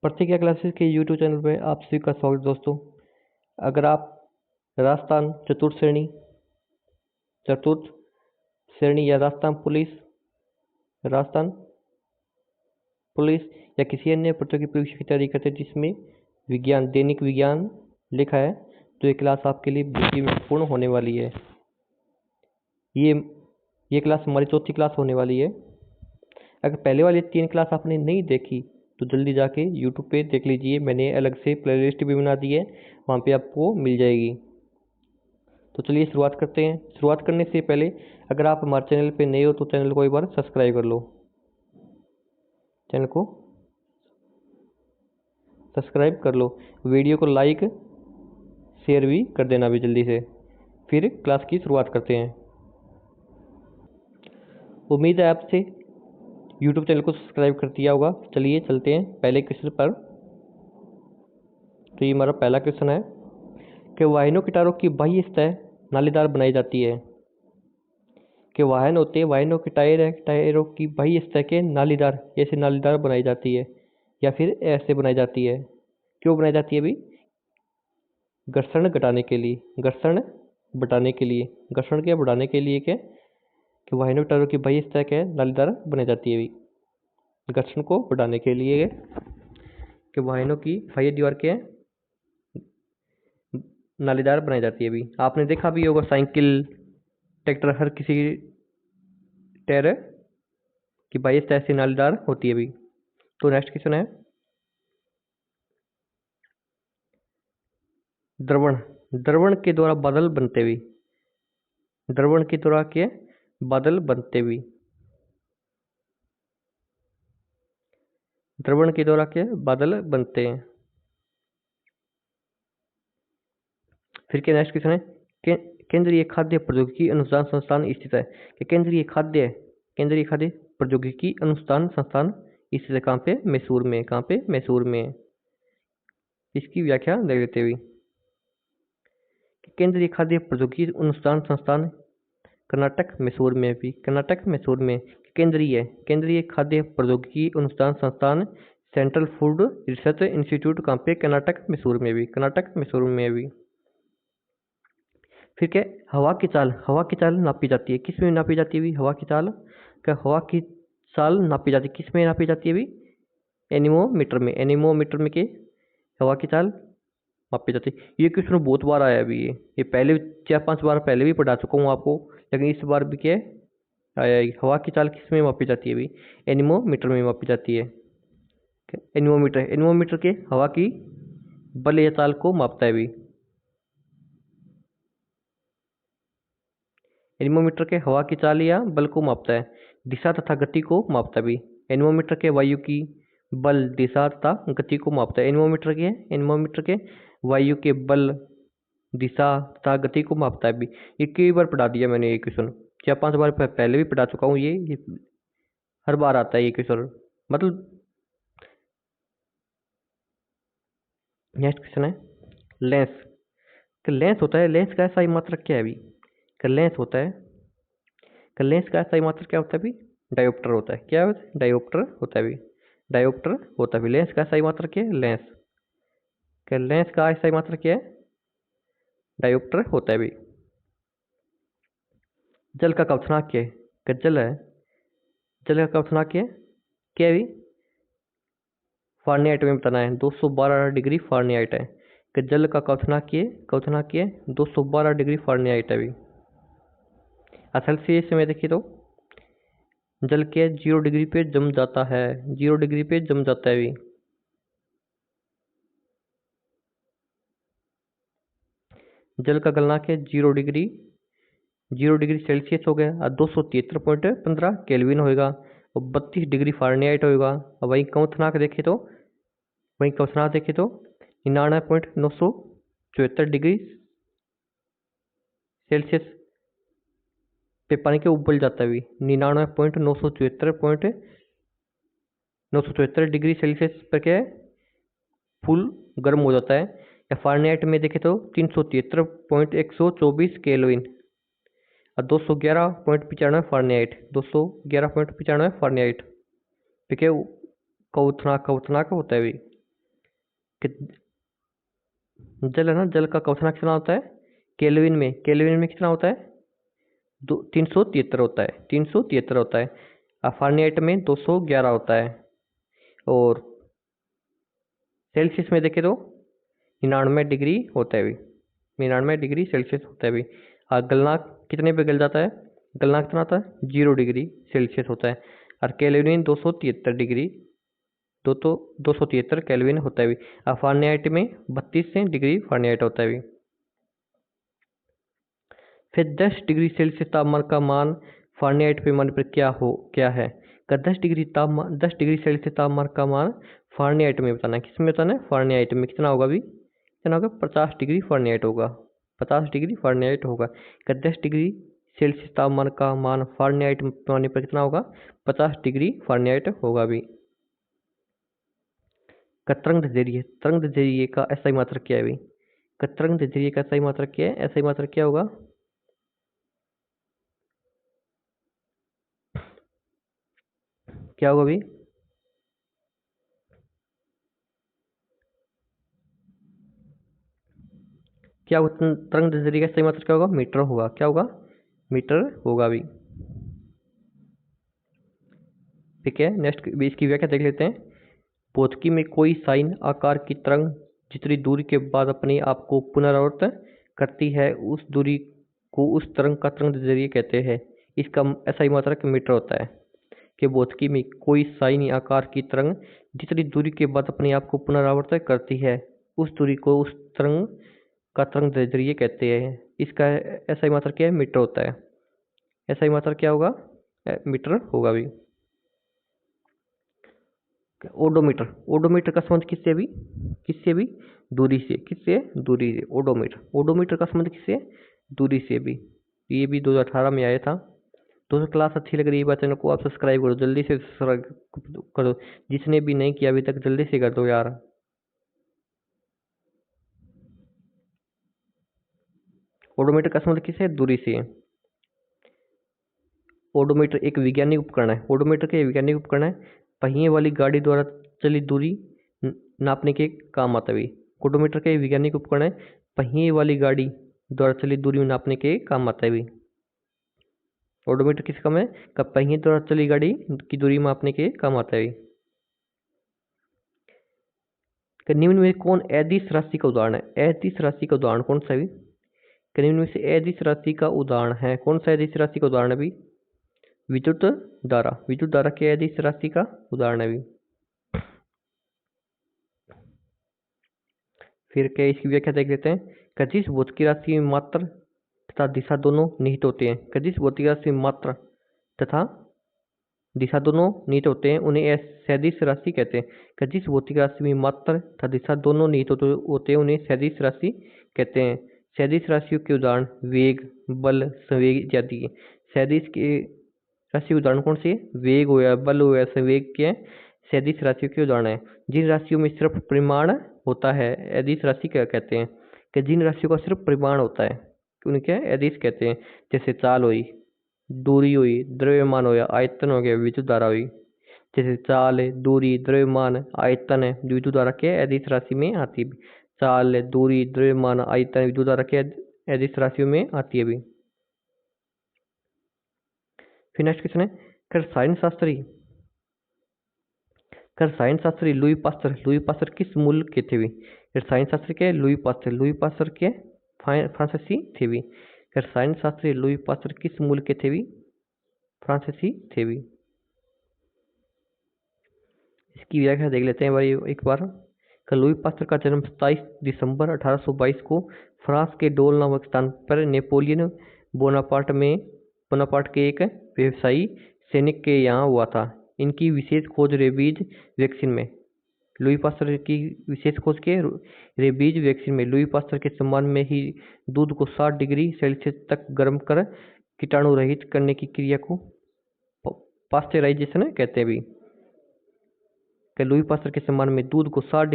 प्रतिज्ञा क्लासेस के YouTube channel पे आप सभी का स्वागत दोस्तों। अगर आप राजस्थान चतुर्थ श्रेणी या राजस्थान पुलिस या किसी अन्य प्रतियोगी परीक्षा की तैयारी करते हैं जिसमें दैनिक विज्ञान लिखा है, तो ये क्लास आपके लिए बहुत ही महत्वपूर्ण होने वाली है। ये क्लास हमारी चौथी क्लास होने वाली है। अगर पहले वाली 3 क्लास आपने नहीं देखी तो जल्दी जाके YouTube पे देख लीजिए। मैंने अलग से प्लेलिस्ट भी बना दी है, वहाँ पे आपको मिल जाएगी। तो चलिए शुरुआत करते हैं। शुरुआत करने से पहले अगर आप हमारे चैनल पे नए हो तो चैनल को एक बार सब्सक्राइब कर लो। चैनल को सब्सक्राइब कर लो, वीडियो को लाइक शेयर भी कर देना भी जल्दी से। फिर क्लास की शुरुआत करते हैं। उम्मीद है आपसे YouTube चैनल को सब्सक्राइब कर दिया होगा। चलिए चलते हैं पहले क्वेश्चन पर। तो ये हमारा पहला क्वेश्चन है कि वाहनों की टायरों की बाह्य सतह नालीदार बनाई जाती है। कि वाहनों के टायरों की बाह्य सतह के नालीदार बनाई जाती है या फिर ऐसे बनाई जाती है। क्यों बनाई जाती है अभी? घर्षण घटाने के लिए, घर्षण बढ़ाने के लिए क्या कि वाहनों के टायरों की बाह्य सतह क्या है, नालीदार बनाई जाती है अभी घर्षण को बढ़ाने के लिए। कि वाहनों की बाह्य दीवार के नालीदार बनाई जाती है अभी। आपने देखा भी होगा साइकिल, ट्रैक्टर, हर किसी टायर की बाह्य सतह से नालीदार होती है अभी। तो नेक्स्ट क्वेश्चन है द्रवण के द्वारा बादल बनते हुए। द्रवण के द्वारा के बादल बनते हुए, द्रवण के द्वारा के बादल बनते हैं। फिर के नेक्स्ट क्वेश्चन है केंद्रीय खाद्य प्रौद्योगिकी अनुसंधान संस्थान स्थित है। कि केंद्रीय खाद्य प्रौद्योगिकी अनुसंधान संस्थान स्थित है कहाँ पे? मैसूर में। कहाँ पे? मैसूर में। इसकी व्याख्या देख लेते हुए केंद्रीय खाद्य प्रौद्योगिकी अनुसंधान संस्थान कर्नाटक मैसूर में भी। कर्नाटक मैसूर में। केंद्रीय खाद्य प्रौद्योगिकी अनुसंधान संस्थान सेंट्रल फूड रिसर्च इंस्टीट्यूट कहाँ पे? कर्नाटक मैसूर में भी। कर्नाटक मैसूर में भी। फिर क्या? हवा की चाल नापी जाती है। किस में नापी जाती है? हवा की चाल नापी जाती है। किस में नापी जाती है अभी? एनीमोमीटर में। एनीमोमीटर में के हवा की चाल मापी जाती है। ये क्वेश्चन बहुत बार आया अभी। ये पहले 4-5 बार पहले भी पढ़ा चुका हूँ आपको, लेकिन इस बार भी क्या आया? हवा की चाल किस में मापी जाती है अभी? एनीमोमीटर में मापी जाती है। एनीमोमीटर के हवा की बल या चाल को मापता है अभी। एनीमोमीटर के हवा की चाल या बल को मापता है। दिशा तथा गति को मापता भी। एनीमोमीटर के वायु की बल, दिशा तथा गति को मापता है। एनीमोमीटर के वायु के बल, दिशा तथा गति को मापता है भी। ये कई बार पढ़ा दिया मैंने ये क्वेश्चन, 4-5 बार पहले भी पढ़ा चुका हूँ। ये हर बार आता है ये क्वेश्चन। मतलब नेक्स्ट क्वेश्चन है लेंस। लेंस होता है, लेंस का सही मात्रक क्या है अभी? लेंस होता है, लेंस का सही मात्रक क्या होता है अभी? डायोप्टर होता है। क्या होता है? डायोप्टर होता है अभी। डायोप्टर होता है अभी। लेंस का सही मात्रक क्या है? लेंस का सही मात्रक क्या है? डायोप्टर होता है अभी। जल का कवथनांक क्या है? जल का कवथनांक क्या है अभी? फारेनहाइट में बताना है। 212 डिग्री फारेनहाइट है कि जल का कवथनांक क्या है? 212 डिग्री फारेनहाइट है अभी। सेल्सियस में देखिए तो जल के 0 डिग्री पे जम जाता है। 0 डिग्री पे जम जाता है अभी। जल का गलनांक है 0 डिग्री सेल्सियस हो गया और 273.15 केल्विन होगा और 32 डिग्री फारेनहाइट होगा। और वहीं कवथनांक देखे तो 99.974 डिग्री सेल्सियस पे पानी के उबल जाता है अभी। 99.974 डिग्री सेल्सियस पर क्या है? फुल गर्म हो जाता है। या फारेनहाइट में देखे तो 373.124 केल्विन और 211.95 फारेनहाइट। 211.95 फारेनहाइट पे क्या कवथनांक होता है अभी। कि जल है ना, जल का क्वेश्चन कितना होता है केल्विन में कितना होता है 373 होता है, 373 होता है। फारेनहाइट में 211 होता है। और सेल्सियस में देखें तो 99 डिग्री होता है भी, 99 डिग्री सेल्सियस होता है भी। गलनांक कितने पे गल जाता है, गलनांक कितना आता है 0 डिग्री सेल्सियस होता है। और केल्विन 273 डिग्री 273 केल्विन होता है भी। फारेनहाइट में 32 डिग्री फारेनहाइट होता है भी। फिर 10 डिग्री सेल्सियस तापमान का मान फारेनहाइट पैमाने पर क्या है। का 10 डिग्री सेल्सियस तापमान का मान फारेनहाइट में बताना है। किस में बताना है, फारेनहाइट में। कितना होगा भी, कितना होगा 50 डिग्री फारेनहाइट होगा, 50 डिग्री फारेनहाइट होगा। का 10 डिग्री सेल्सियस तापमान का मान फारेनहाइट पैमाने पर कितना होगा 50 डिग्री फारेनहाइट होगा भी। का तरंग दैर्ध्य का SI मात्रक क्या है भी। का तरंग दैर्ध्य का SI मात्रक क्या है, SI मात्रक क्या होगा, क्या होगा भी, क्या होगा तरंग दैर्ध्य का सही मात्रक क्या होगा, मीटर होगा। क्या होगा, मीटर होगा भी। ठीक है, नेक्स्ट इसकी व्याख्या देख लेते हैं। भौतिकी में कोई साइन आकार की तरंग जितनी दूरी के बाद अपने आप को पुनरावर्तन करती है उस दूरी को उस तरंग का तरंग दैर्ध्य कहते हैं। इसका SI मात्रक मीटर होता है। कि भौतिकी में कोई साइन आकार की तरंग जितनी दूरी के बाद अपने आप को पुनरावर्तन करती है उस दूरी को उस तरंग का तरंग दैर्ध्य कहते हैं। इसका SI मात्रक क्या है, मीटर होता है। SI मात्रक क्या होगा, मीटर होगा भी। ओडोमीटर का संबंध किससे भी दूरी से, दूरी से। ओडोमीटर का संबंध किससे, दूरी से भी। ये भी 2018 में आया था। दोस्तों क्लास अच्छी लग रही है, चैनल को आप सब्सक्राइब करो, जल्दी से सब्सक्राइब करो, जिसने भी नहीं किया अभी तक जल्दी से कर दो यार। ओडोमीटर का संबंध किससे, दूरी से। ओडोमीटर एक वैज्ञानिक उपकरण है। ओडोमीटर के वैज्ञानिक उपकरण है, पहिए वाली गाड़ी द्वारा चली दूरी नापने के काम आता है। ओडोमीटर के वैज्ञानिक उपकरण है, पहिए वाली गाड़ी द्वारा चली दूरी नापने के काम आता है। ओडोमीटर किस काम है, कब पहिए द्वारा चली गाड़ी की दूरी मापने के काम आता है। निम्न में कौन अदिश राशि का उदाहरण है, अदिश राशि का उदाहरण कौन सा है। निम्न में से अदिश राशि का उदाहरण है, कौन सा अदिश राशि का उदाहरण है भी, विद्युत धारा के अदिश राशि का उदाहरण है भी। फिर क्या इसकी व्याख्या देख लेते हैं। जिस भौतिक राशि में मात्रा तथा दिशा दोनों निहित होते हैं, जिस भौतिक राशि में मात्रा तथा दिशा दोनों निहित होते हैं उन्हें सदिश राशि कहते हैं। जिस भौतिक राशि में मात्रा तथा दिशा दोनों निहित होते हैं उन्हें सदिश राशि कहते हैं। सदिश राशियों के उदाहरण वेग, बल, संवेग इत्यादि। सदिश के राशि उदाहरण कौन से, वेग हो या बल हो या संवेग के सदिश राशियों के उदाहरण है। जिन राशियों में सिर्फ परिमाण होता है अदिश राशि क्या कहते हैं। कि जिन राशियों का सिर्फ परिमाण होता है उन्हें क्या अदिश कहते हैं। जैसे चाल हुई, दूरी हुई, द्रव्यमान हो या आयतन हो गया, विद्युत धारा हुई। जैसे चाल है, दूरी, द्रव्यमान, आयतन है, विद्युत धारा के अदिश राशि में आती है। चाल, दूरी, द्रव्यमान, आयतन, विद्युत धारा के अदिश राशियों में आती है भी। फिर नेक्स्ट क्वेश्चन है, रसायन शास्त्री लुई पास्चर किस मूल के थे भी। रसायन शास्त्री के लुई पास्चर के फ्रांसीसी थे भी। रसायन शास्त्री लुई पास्चर किस मूल के थे भी, फ्रांसीसी थे भी। इसकी व्याख्या देख लेते हैं भाई एक बार। लुई पास्चर का जन्म 27 दिसंबर 1822 को फ्रांस के डोल नामक स्थान पर नेपोलियन बोनापार्ट के एक व्यवसायी सैनिक के यहाँ हुआ था। इनकी विशेष खोज रेबीज वैक्सीन में, लुई पास्चर की विशेष खोज के रेबीज वैक्सीन में लुई पास्चर के सम्मान में ही दूध को 60 डिग्री सेल्सियस तक गर्म कर कीटाणु रहित करने की क्रिया को पास्चराइजेशन कहते हैं भी। लुई पास्चर के सम्मान में दूध को 60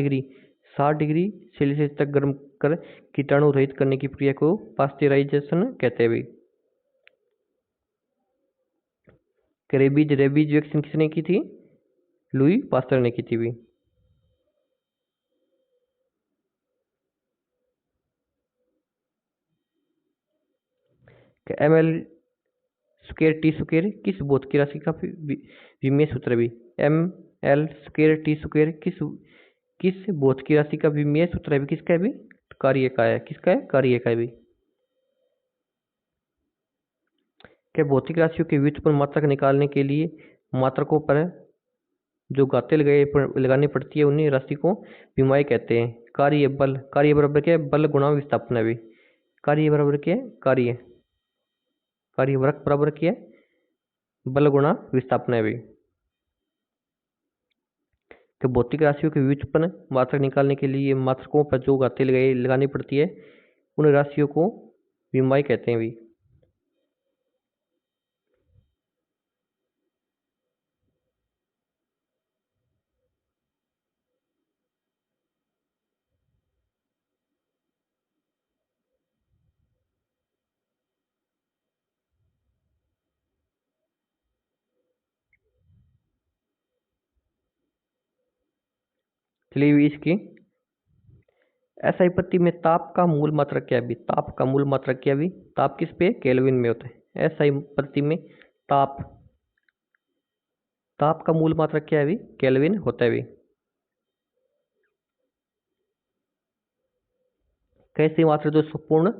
डिग्री सेल्सियस तक गर्म कर कीटाणु रहित करने की प्रक्रिया को पास्चराइजेशन कहते हैं भी। रेबीज वैक्सीन किसने की थी, लुई पास्चर ने की थी भी। M L square T square किस भौतिक राशि का विमेय सूत्र है भी? M L square T square किस भौतिक राशि का विमेय सूत्र है भी? किसका है भी? कार्य का है। किसका है? कार्य का है भी। क्या भौतिक राशियों के व्युत्पन्न मात्रक निकालने के लिए मात्रकों पर जो घातें लगानी पड़ती है उन्हीं राशि को विमेय कहते हैं। कार्य बल, कार्य बराबर क्या है? बल गुणा विस्थापन है भी। कार्य बराबर क्या है? कार्य वर्क बराबर क्या है? बल गुणा विस्थापन है भी। तो भौतिक राशियों के व्युत्पन्न मात्रक निकालने के लिए मात्रकों पर जो घातें लगानी पड़ती है उन राशियों को विमेय कहते हैं भी। चलिए इसकी ऐसा विपत्ति में ताप का मूल मात्रक क्या है भी? ताप का मूल मात्रक क्या है भी? ताप किस पे? केल्विन में होता है। ऐसा विपत्ति में ताप का मूल मात्रक क्या है भी? केल्विन होता है भी। कैसे मात्रक जो संपूर्ण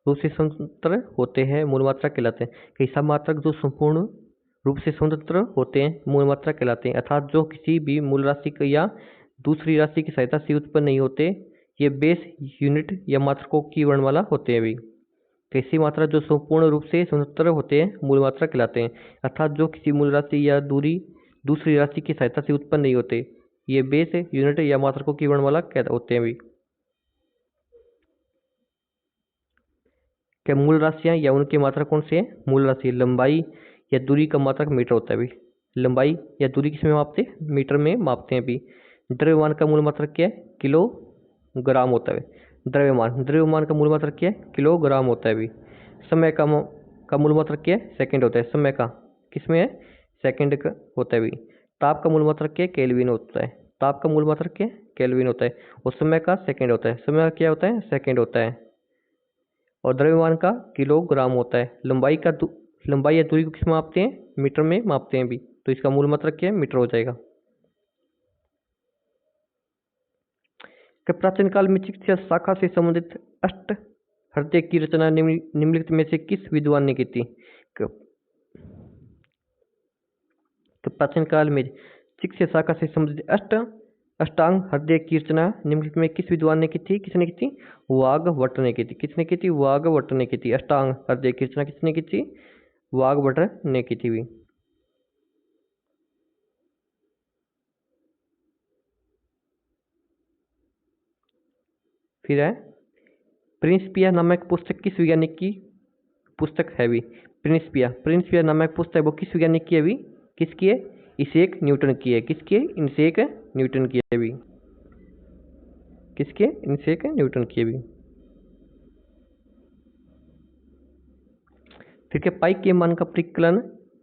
रूप से स्वतंत्र होते हैं मूल मात्रक कहलाते हैं? कई सब मात्रक जो संपूर्ण रूप से स्वतंत्र होते हैं मूल मात्रक कहलाते हैं, अर्थात जो किसी भी मूल राशि या दूसरी राशि की सहायता से उत्पन्न नहीं होते। ये बेस यूनिट या मात्रकों की वर्णमाला होते हैं भी। कैसी मात्रा जो संपूर्ण रूप से स्वतंत्र होते हैं मूल मात्रक कहलाते हैं, अर्थात जो किसी मूल राशि या दूसरी राशि की सहायता से उत्पन्न नहीं होते। ये बेस यूनिट या मात्रकों की वर्णमाला होते हैं भी। क्या मूल राशियां या उनके मात्रक कौन से हैं? मूल राशि लंबाई या दूरी का मात्रक मीटर होता है भी। लंबाई या दूरी किसमें मापते हैं? मीटर में मापते हैं भी। द्रव्यमान का मूल मात्रक क्या है? किलोग्राम होता है। द्रव्यमान का मूल मात्रक क्या है? किलोग्राम होता है भी। समय का मूल मात्रक क्या है? सेकंड होता है। समय का किसमें है? सेकंड का होता है भी। ताप का मूल मात्रक क्या है? केल्विन होता है। ताप का मूल मात्रक क्या है? केल्विन होता है। और समय का सेकंड होता है। समय का क्या होता है? सेकंड होता है। और द्रव्यमान का किलोग्राम होता है। लंबाई या दूरी को किस में मापते हैं? मीटर में मापते हैं भी। तो इसका मूल मात्रक क्या है? मीटर हो जाएगा। प्राचीन काल में चिकित्सा शाखा से संबंधित अष्ट हृदय की रचना निम्नलिखित में से किस विद्वान ने की थी? प्राचीन काल में चिकित्सा शाखा से संबंधित अष्टांग हृदय की रचना निम्नलिखित में किस विद्वान ने की थी? किसने की थी? वाग्भट ने की थी। किसने की थी? वाग्भट ने की थी। अष्टांग हृदय की रचना किसने की थी? वाग्भट ने की थी भी। फिर है प्रिंसिपिया नामक पुस्तक किस वैज्ञानिक की पुस्तक है भी? प्रिंसिपिया नामक पुस्तक वो किस वैज्ञानिक की है भी? किसकी है? इसैक न्यूटन की है। किसकी है? इसैक न्यूटन की है भी। किसकी है? इसैक न्यूटन की है भी। फिर क्या पाई के मान का परिकलन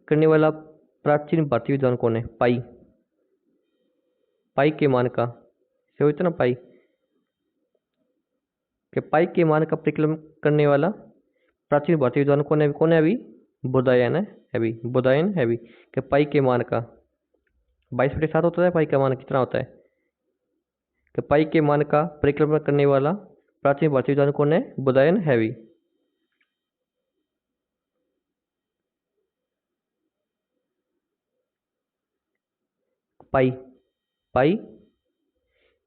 करने वाला प्राचीन भारतीय विद्वान कौन है? पाई के मान का से होता ना पाई के पाई के मान का परिकलन करने वाला प्राचीन भारतीय विद्वान कौन है? कौन है अभी? बोधायन है अभी। बोधायन है अभी। कि पाई के मान का 22/7 होता है। पाई का मान कितना होता है? कि पाई के मान का परिकलन करने वाला प्राचीन भारतीय विद्वान कौन है? बोधायन है अभी। पाई पाई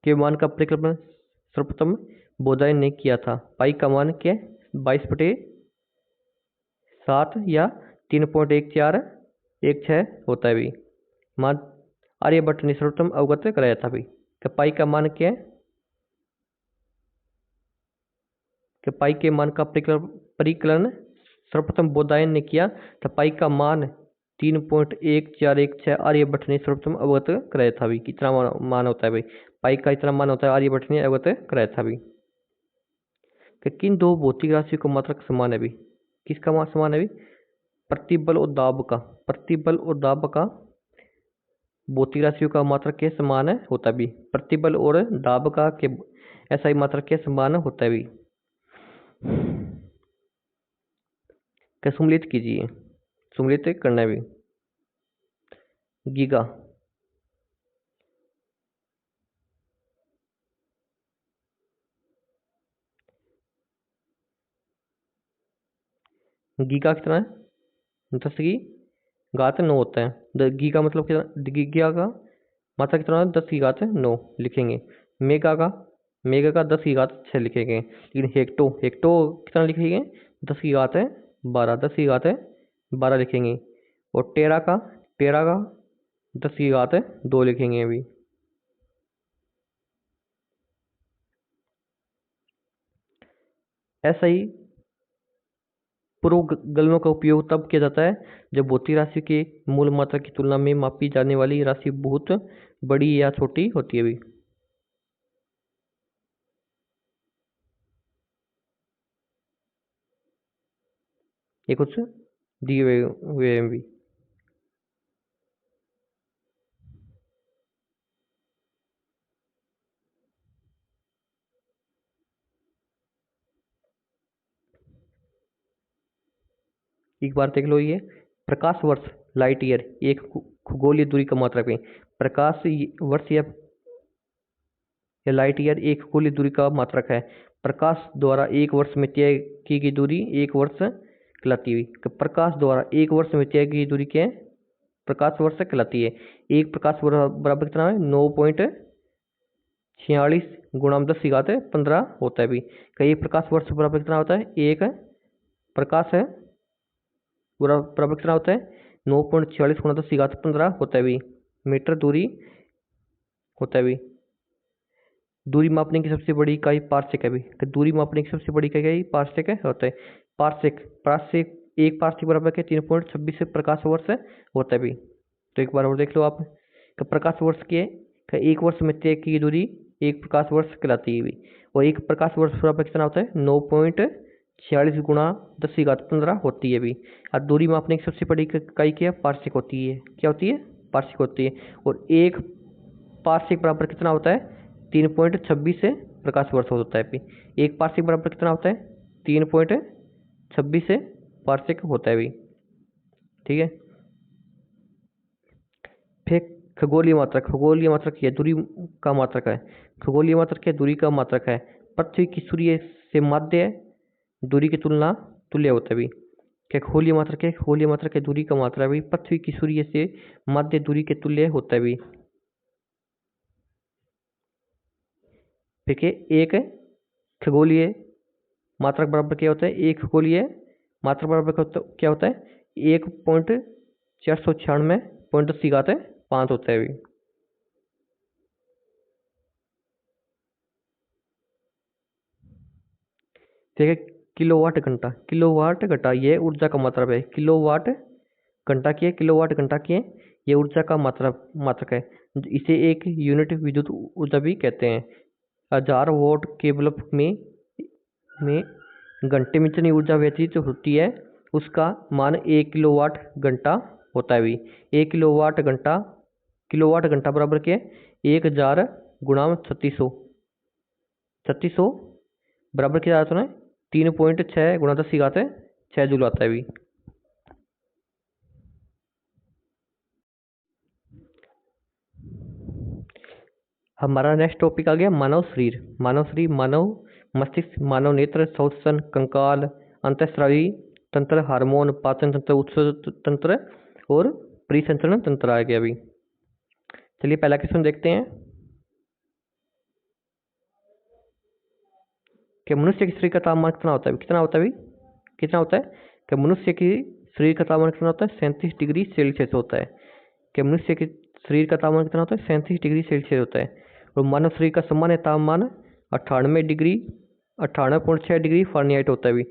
के मान का परिकलन सर्वप्रथम बोधायन ने किया था। पाई का मान क्या? 22/7 या 3.1416 होता है भी। मान आर्यभट्ट ने सर्वप्रथम अवगत कराया था भी। कि पाई का मान क्या है? कि पाई के मान का परिकलन सर्वप्रथम बोधायन ने किया तो पाई का मान 3.1416 आर्यभट्ट ने सर्वप्रथम अवगत कराया था भी। कितना मान होता है भाई? पाई का इतना मान होता है, आर्यभट्ट ने अवगत कराया था भी। कि किन दो भौतिक राशियों का मात्रक समान है भी? किसका मान समान है भी? प्रतिबल और दाब का। प्रतिबल और दाब का भौतिक राशियों का मात्रक के समान होता भी। प्रतिबल और दाब का के ऐसा ही मात्रक के समान होता है भी। क्या सम्मिलित कीजिए, सम्मिलित करना भी। गीगा, गीगा कितना है, 10 की घात 9 होता है। गीगा मतलब कितना, गीगा का मात्रा कितना है, 10 की घात 9 लिखेंगे। मेगा का 10 की घात 6 लिखेंगे। लेकिन हेक्टो, हेक्टो कितना लिखेंगे, 10 की घात है 12, 10 की घात है 12 लिखेंगे। और टेरा का 10 की घात है 2 लिखेंगे अभी। ऐसा ही पूर्वगलनों का उपयोग तब किया जाता है जब भौतिक राशि के मूल मात्रा की तुलना में मापी जाने वाली राशि बहुत बड़ी या छोटी होती है भी। ये कुछ दिए हुए हैं भी। एक बार देख लो, ये प्रकाश वर्ष लाइट ईयर एक खगोलीय दूरी का मात्रक है। प्रकाश वर्ष या लाइट ईयर एक खगोलीय दूरी का मात्रक है। प्रकाश द्वारा एक वर्ष में तय की गई दूरी एक वर्ष कहलाती है। प्रकाश द्वारा एक वर्ष में तय की गई दूरी क्या है, प्रकाश वर्ष कहलाती है। एक प्रकाश बराबर कितना है, 9.46 गुणा 10 की घात 15 होता है भी। का एक प्रकाश वर्ष बराबर कितना होता है, एक प्रकाश है बराबर कितना होता है, 9.46 गुणा 10 की घात 15 होता है भी। मीटर दूरी होता है भी। दूरी मापने की सबसे बड़ी इकाई पार्सेक है भी। तो दूरी मापने की सबसे बड़ी इकाई पार्सेक है होता है। पार्सेक पार्सेक एक पार्सेक बराबर के 3.26 प्रकाश वर्ष होता है भी। तो एक बार और देख लो आप, तो प्रकाश वर्ष के एक वर्ष में तय की दूरी एक प्रकाश वर्ष कहलाती है भी। और एक प्रकाश वर्ष बराबर कितना होता है, 9.46 गुणा 10 की घात 15 होती है भी। और दूरी मापने की सबसे बड़ी इकाई क्या पार्सेक होती है, क्या होती है, पार्सेक होती है। और एक पार्सेक बराबर कितना होता है, 3.26 से प्रकाश वर्ष होता है भी। एक पार्सेक बराबर कितना होता है, 3.26 से पार्सेक होता है भी। ठीक है। फिर खगोलीय मात्रक यह दूरी का मात्रक है। खगोलीय मात्रक यह दूरी का मात्रक है। पृथ्वी की सूर्य से माध्य दूरी की तुलना तुल्य होता है भी। क्या खगोलीय मात्रक है, खगोलीय मात्रक है दूरी का मात्रा भी पृथ्वी की सूर्य से माध्य दूरी के तुल्य होता है भी। देखिए, एक खगोलीय मात्रक बराबर क्या होता है, एक खगोलीय मात्रक बराबर क्या होता है, 1.496.10 की घात 5 होता है भी। ठीक है। किलोवाट घंटा ये ऊर्जा का मात्रक है। किलोवाट घंटा की है, किलोवाट घंटा की है, ये ऊर्जा का मात्रक है। इसे एक यूनिट विद्युत ऊर्जा भी कहते हैं। 1000 वोल्ट के बल्ब में घंटे में जितनी ऊर्जा व्यतीत होती है उसका मान 1 किलोवाट घंटा होता है भी। 1 किलोवाट घंटा बराबर क्या है, 1000 गुणा 3600 बराबर क्या आता है, 3.6 गुणा 10 की घात 6 जूल आता है भी। हमारा नेक्स्ट टॉपिक आ गया मानव शरीर। मानव मस्तिष्क, मानव नेत्र, श्वसन, कंकाल, अंतःस्रावी तंत्र, हार्मोन, पाचन तंत्र, उत्सर्जन तंत्र और परिसंचरण तंत्र आ गया अभी। चलिए पहला क्वेश्चन देखते हैं कि मनुष्य के शरीर का तापमान कितना होता है, कितना होता है कि मनुष्य के शरीर का तापमान कितना होता है, 37 डिग्री सेल्सियस होता है। कि मनुष्य के शरीर का तापमान कितना होता है, 37 डिग्री सेल्सियस होता है। और मानव शरीर का सामान्य तापमान 98.6 डिग्री फ़ारेनहाइट होता है भी।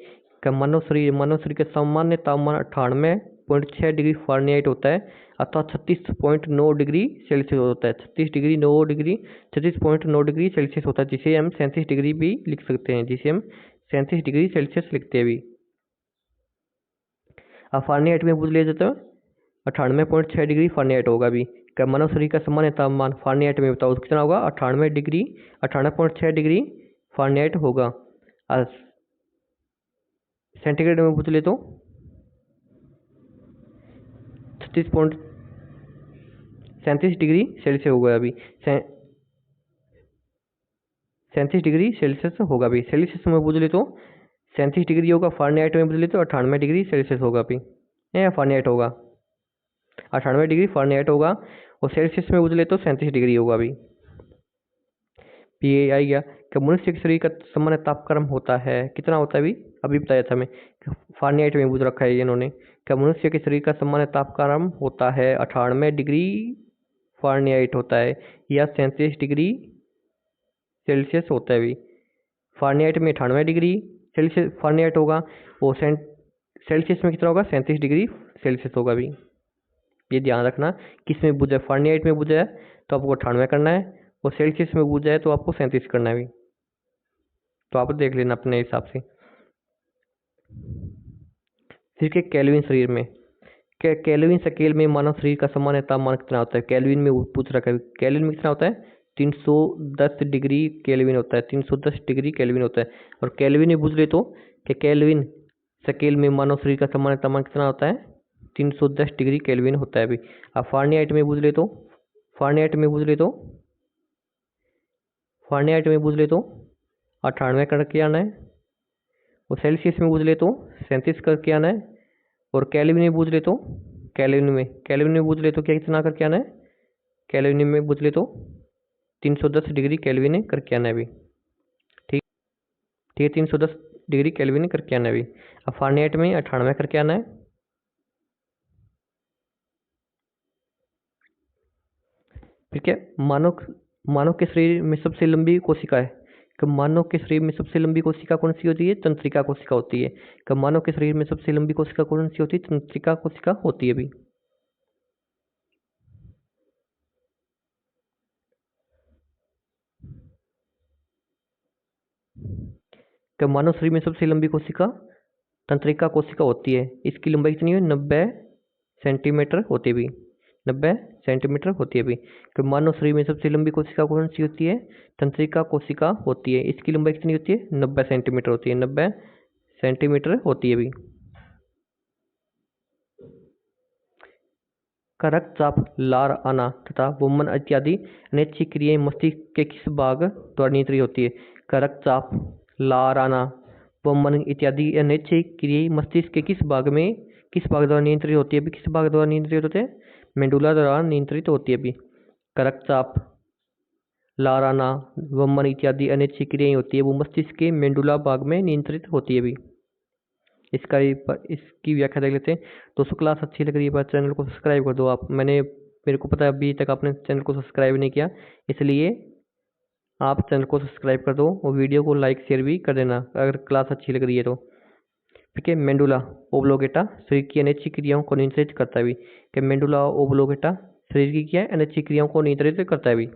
कि मानव शरीर का सामान्य तापमान 98.6 डिग्री फ़ारेनहाइट होता है, अथवा 36.9 डिग्री सेल्सियस होता है। 36.9 डिग्री सेल्सियस होता है, जिसे हम 37 डिग्री भी लिख सकते हैं, जिसे हम 37 डिग्री सेल्सियस लिखते हैं भी। अब फ़ारेनहाइट में पूछ लिया जाता है, 98.6 डिग्री फ़ारेनहाइट होगा भी। क्या मानव शरीर का सामान्य तापमान फ़ारेनहाइट में बताओ कितना होगा, 98.6 डिग्री फ़ारेनहाइट होगा। सेंटीग्रेड में पूछ ले तो 37 डिग्री सेल्सियस होगा अभी। 37 डिग्री सेल्सियस होगा अभी। सेल्सियस में बुझ ले तो 37 डिग्री होगा, फ़ारेनहाइट में बुझ ले तो 98 डिग्री सेल्सियस होगा अभी, या फ़ारेनहाइट होगा, 98 डिग्री फ़ारेनहाइट होगा, और सेल्सियस में बुझ ले तो 37 डिग्री होगा अभी। ये आई गया कि मनुष्य के शरीर का सामान्य तापक्रम होता है कितना होता है अभी बताया था मैं, फ़ारेनहाइट में बुझ रखा है इन्होंने। क्या मनुष्य के शरीर का सामान्य तापक्रम होता है 98 डिग्री फ़ारेनहाइट होता है, या 37 डिग्री सेल्सियस होता है अभी। फ़ारेनहाइट में 98 डिग्री सेल्सियस फ़ारेनहाइट होगा, और सेल्सियस में कितना होगा, 37 डिग्री सेल्सियस होगा अभी। ये ध्यान रखना, किस में बुझा है, फ़ारेनहाइट में बुझा है तो आपको 98 करना है, और सेल्सियस में बुझा है तो आपको 37 करना है अभी। तो आप देख लेना अपने हिसाब से। फिर के केल्विन शरीर में, केल्विन स्केल में मानव शरीर का सामान्य तापमान कितना होता है, केल्विन में पूछ रखा है। केल्विन में कितना होता है, 310 डिग्री केल्विन होता है, 310 डिग्री केल्विन होता है। और केल्विन में पूछ ले तो कि केल्विन स्केल में मानव शरीर का सामान्य तापमान कितना होता है, 310 डिग्री केल्विन होता है अभी। अब फ़ारेनहाइट में पूछ ले तो, फ़ारेनहाइट में पूछ ले तो, फ़ारेनहाइट में पूछ ले तो 98 करके आना है, और सेल्सियस में पूछ ले तो 37 करके आना है, और केल्विन में पूछ ले तो, केल्विन में पूछ ले तो क्या कितना करके आना है, केल्विन में पूछ ले तो 310 डिग्री केल्विन करके आना है अभी। ठीक है, 310 डिग्री केल्विन करके आना है अभी। अब फ़ारेनहाइट में 98 करके आना है। ठीक है, मानव के शरीर में सबसे लंबी कोशिका है, कि मानव के शरीर में सबसे लंबी कोशिका कौन सी होती है, तंत्रिका कोशिका होती है। कि मानव के शरीर में सबसे लंबी कोशिका कौन सी होती है, तंत्रिका कोशिका होती है अभी। कि मानव शरीर में सबसे लंबी कोशिका तंत्रिका कोशिका होती है। इसकी लंबाई कितनी है, 90 सेंटीमीटर होती है अभी, 90 सेंटीमीटर होती है अभी। कि मानव शरीर में सबसे लंबी कोशिका कौन सी होती है, तंत्रिका कोशिका होती है। इसकी लंबाई कितनी होती है, 90 सेंटीमीटर होती है, 90 सेंटीमीटर होती है अभी। का रक्तचाप, लार आना तथा वमन इत्यादि अनैच्छिक क्रियाएं मस्तिष्क के किस भाग द्वारा नियंत्रित होती है। का रक्तचाप, लार आना, वमन इत्यादि अनैच्छिक क्रियाएं मस्तिष्क के किस भाग द्वारा नियंत्रित होती है अभी, किस भाग द्वारा नियंत्रित होते हैं, मेडुला द्वारा नियंत्रित होती है अभी। का रक्तचाप, लार आना, वमन इत्यादि अनैच्छिक क्रियाएं होती है वो मस्तिष्क के मेडुला भाग में नियंत्रित होती है अभी। इसकी व्याख्या देख लेते हैं। दोस्तों क्लास अच्छी लग रही है बात, चैनल को सब्सक्राइब कर दो आप। मेरे को पता है अभी तक आपने चैनल को सब्सक्राइब नहीं किया, इसलिए आप चैनल को सब्सक्राइब कर दो, और वीडियो को लाइक शेयर भी कर देना अगर क्लास अच्छी लग रही है तो। ठीक है, मेडुला ओब्लोगेटा शरीर की अनैच्छिक क्रियाओं को नियंत्रित करता है भी। कि मेडुला ओब्लोगेटा शरीर की क्या है, अनैच्छिक क्रियाओं को नियंत्रित करता है भी।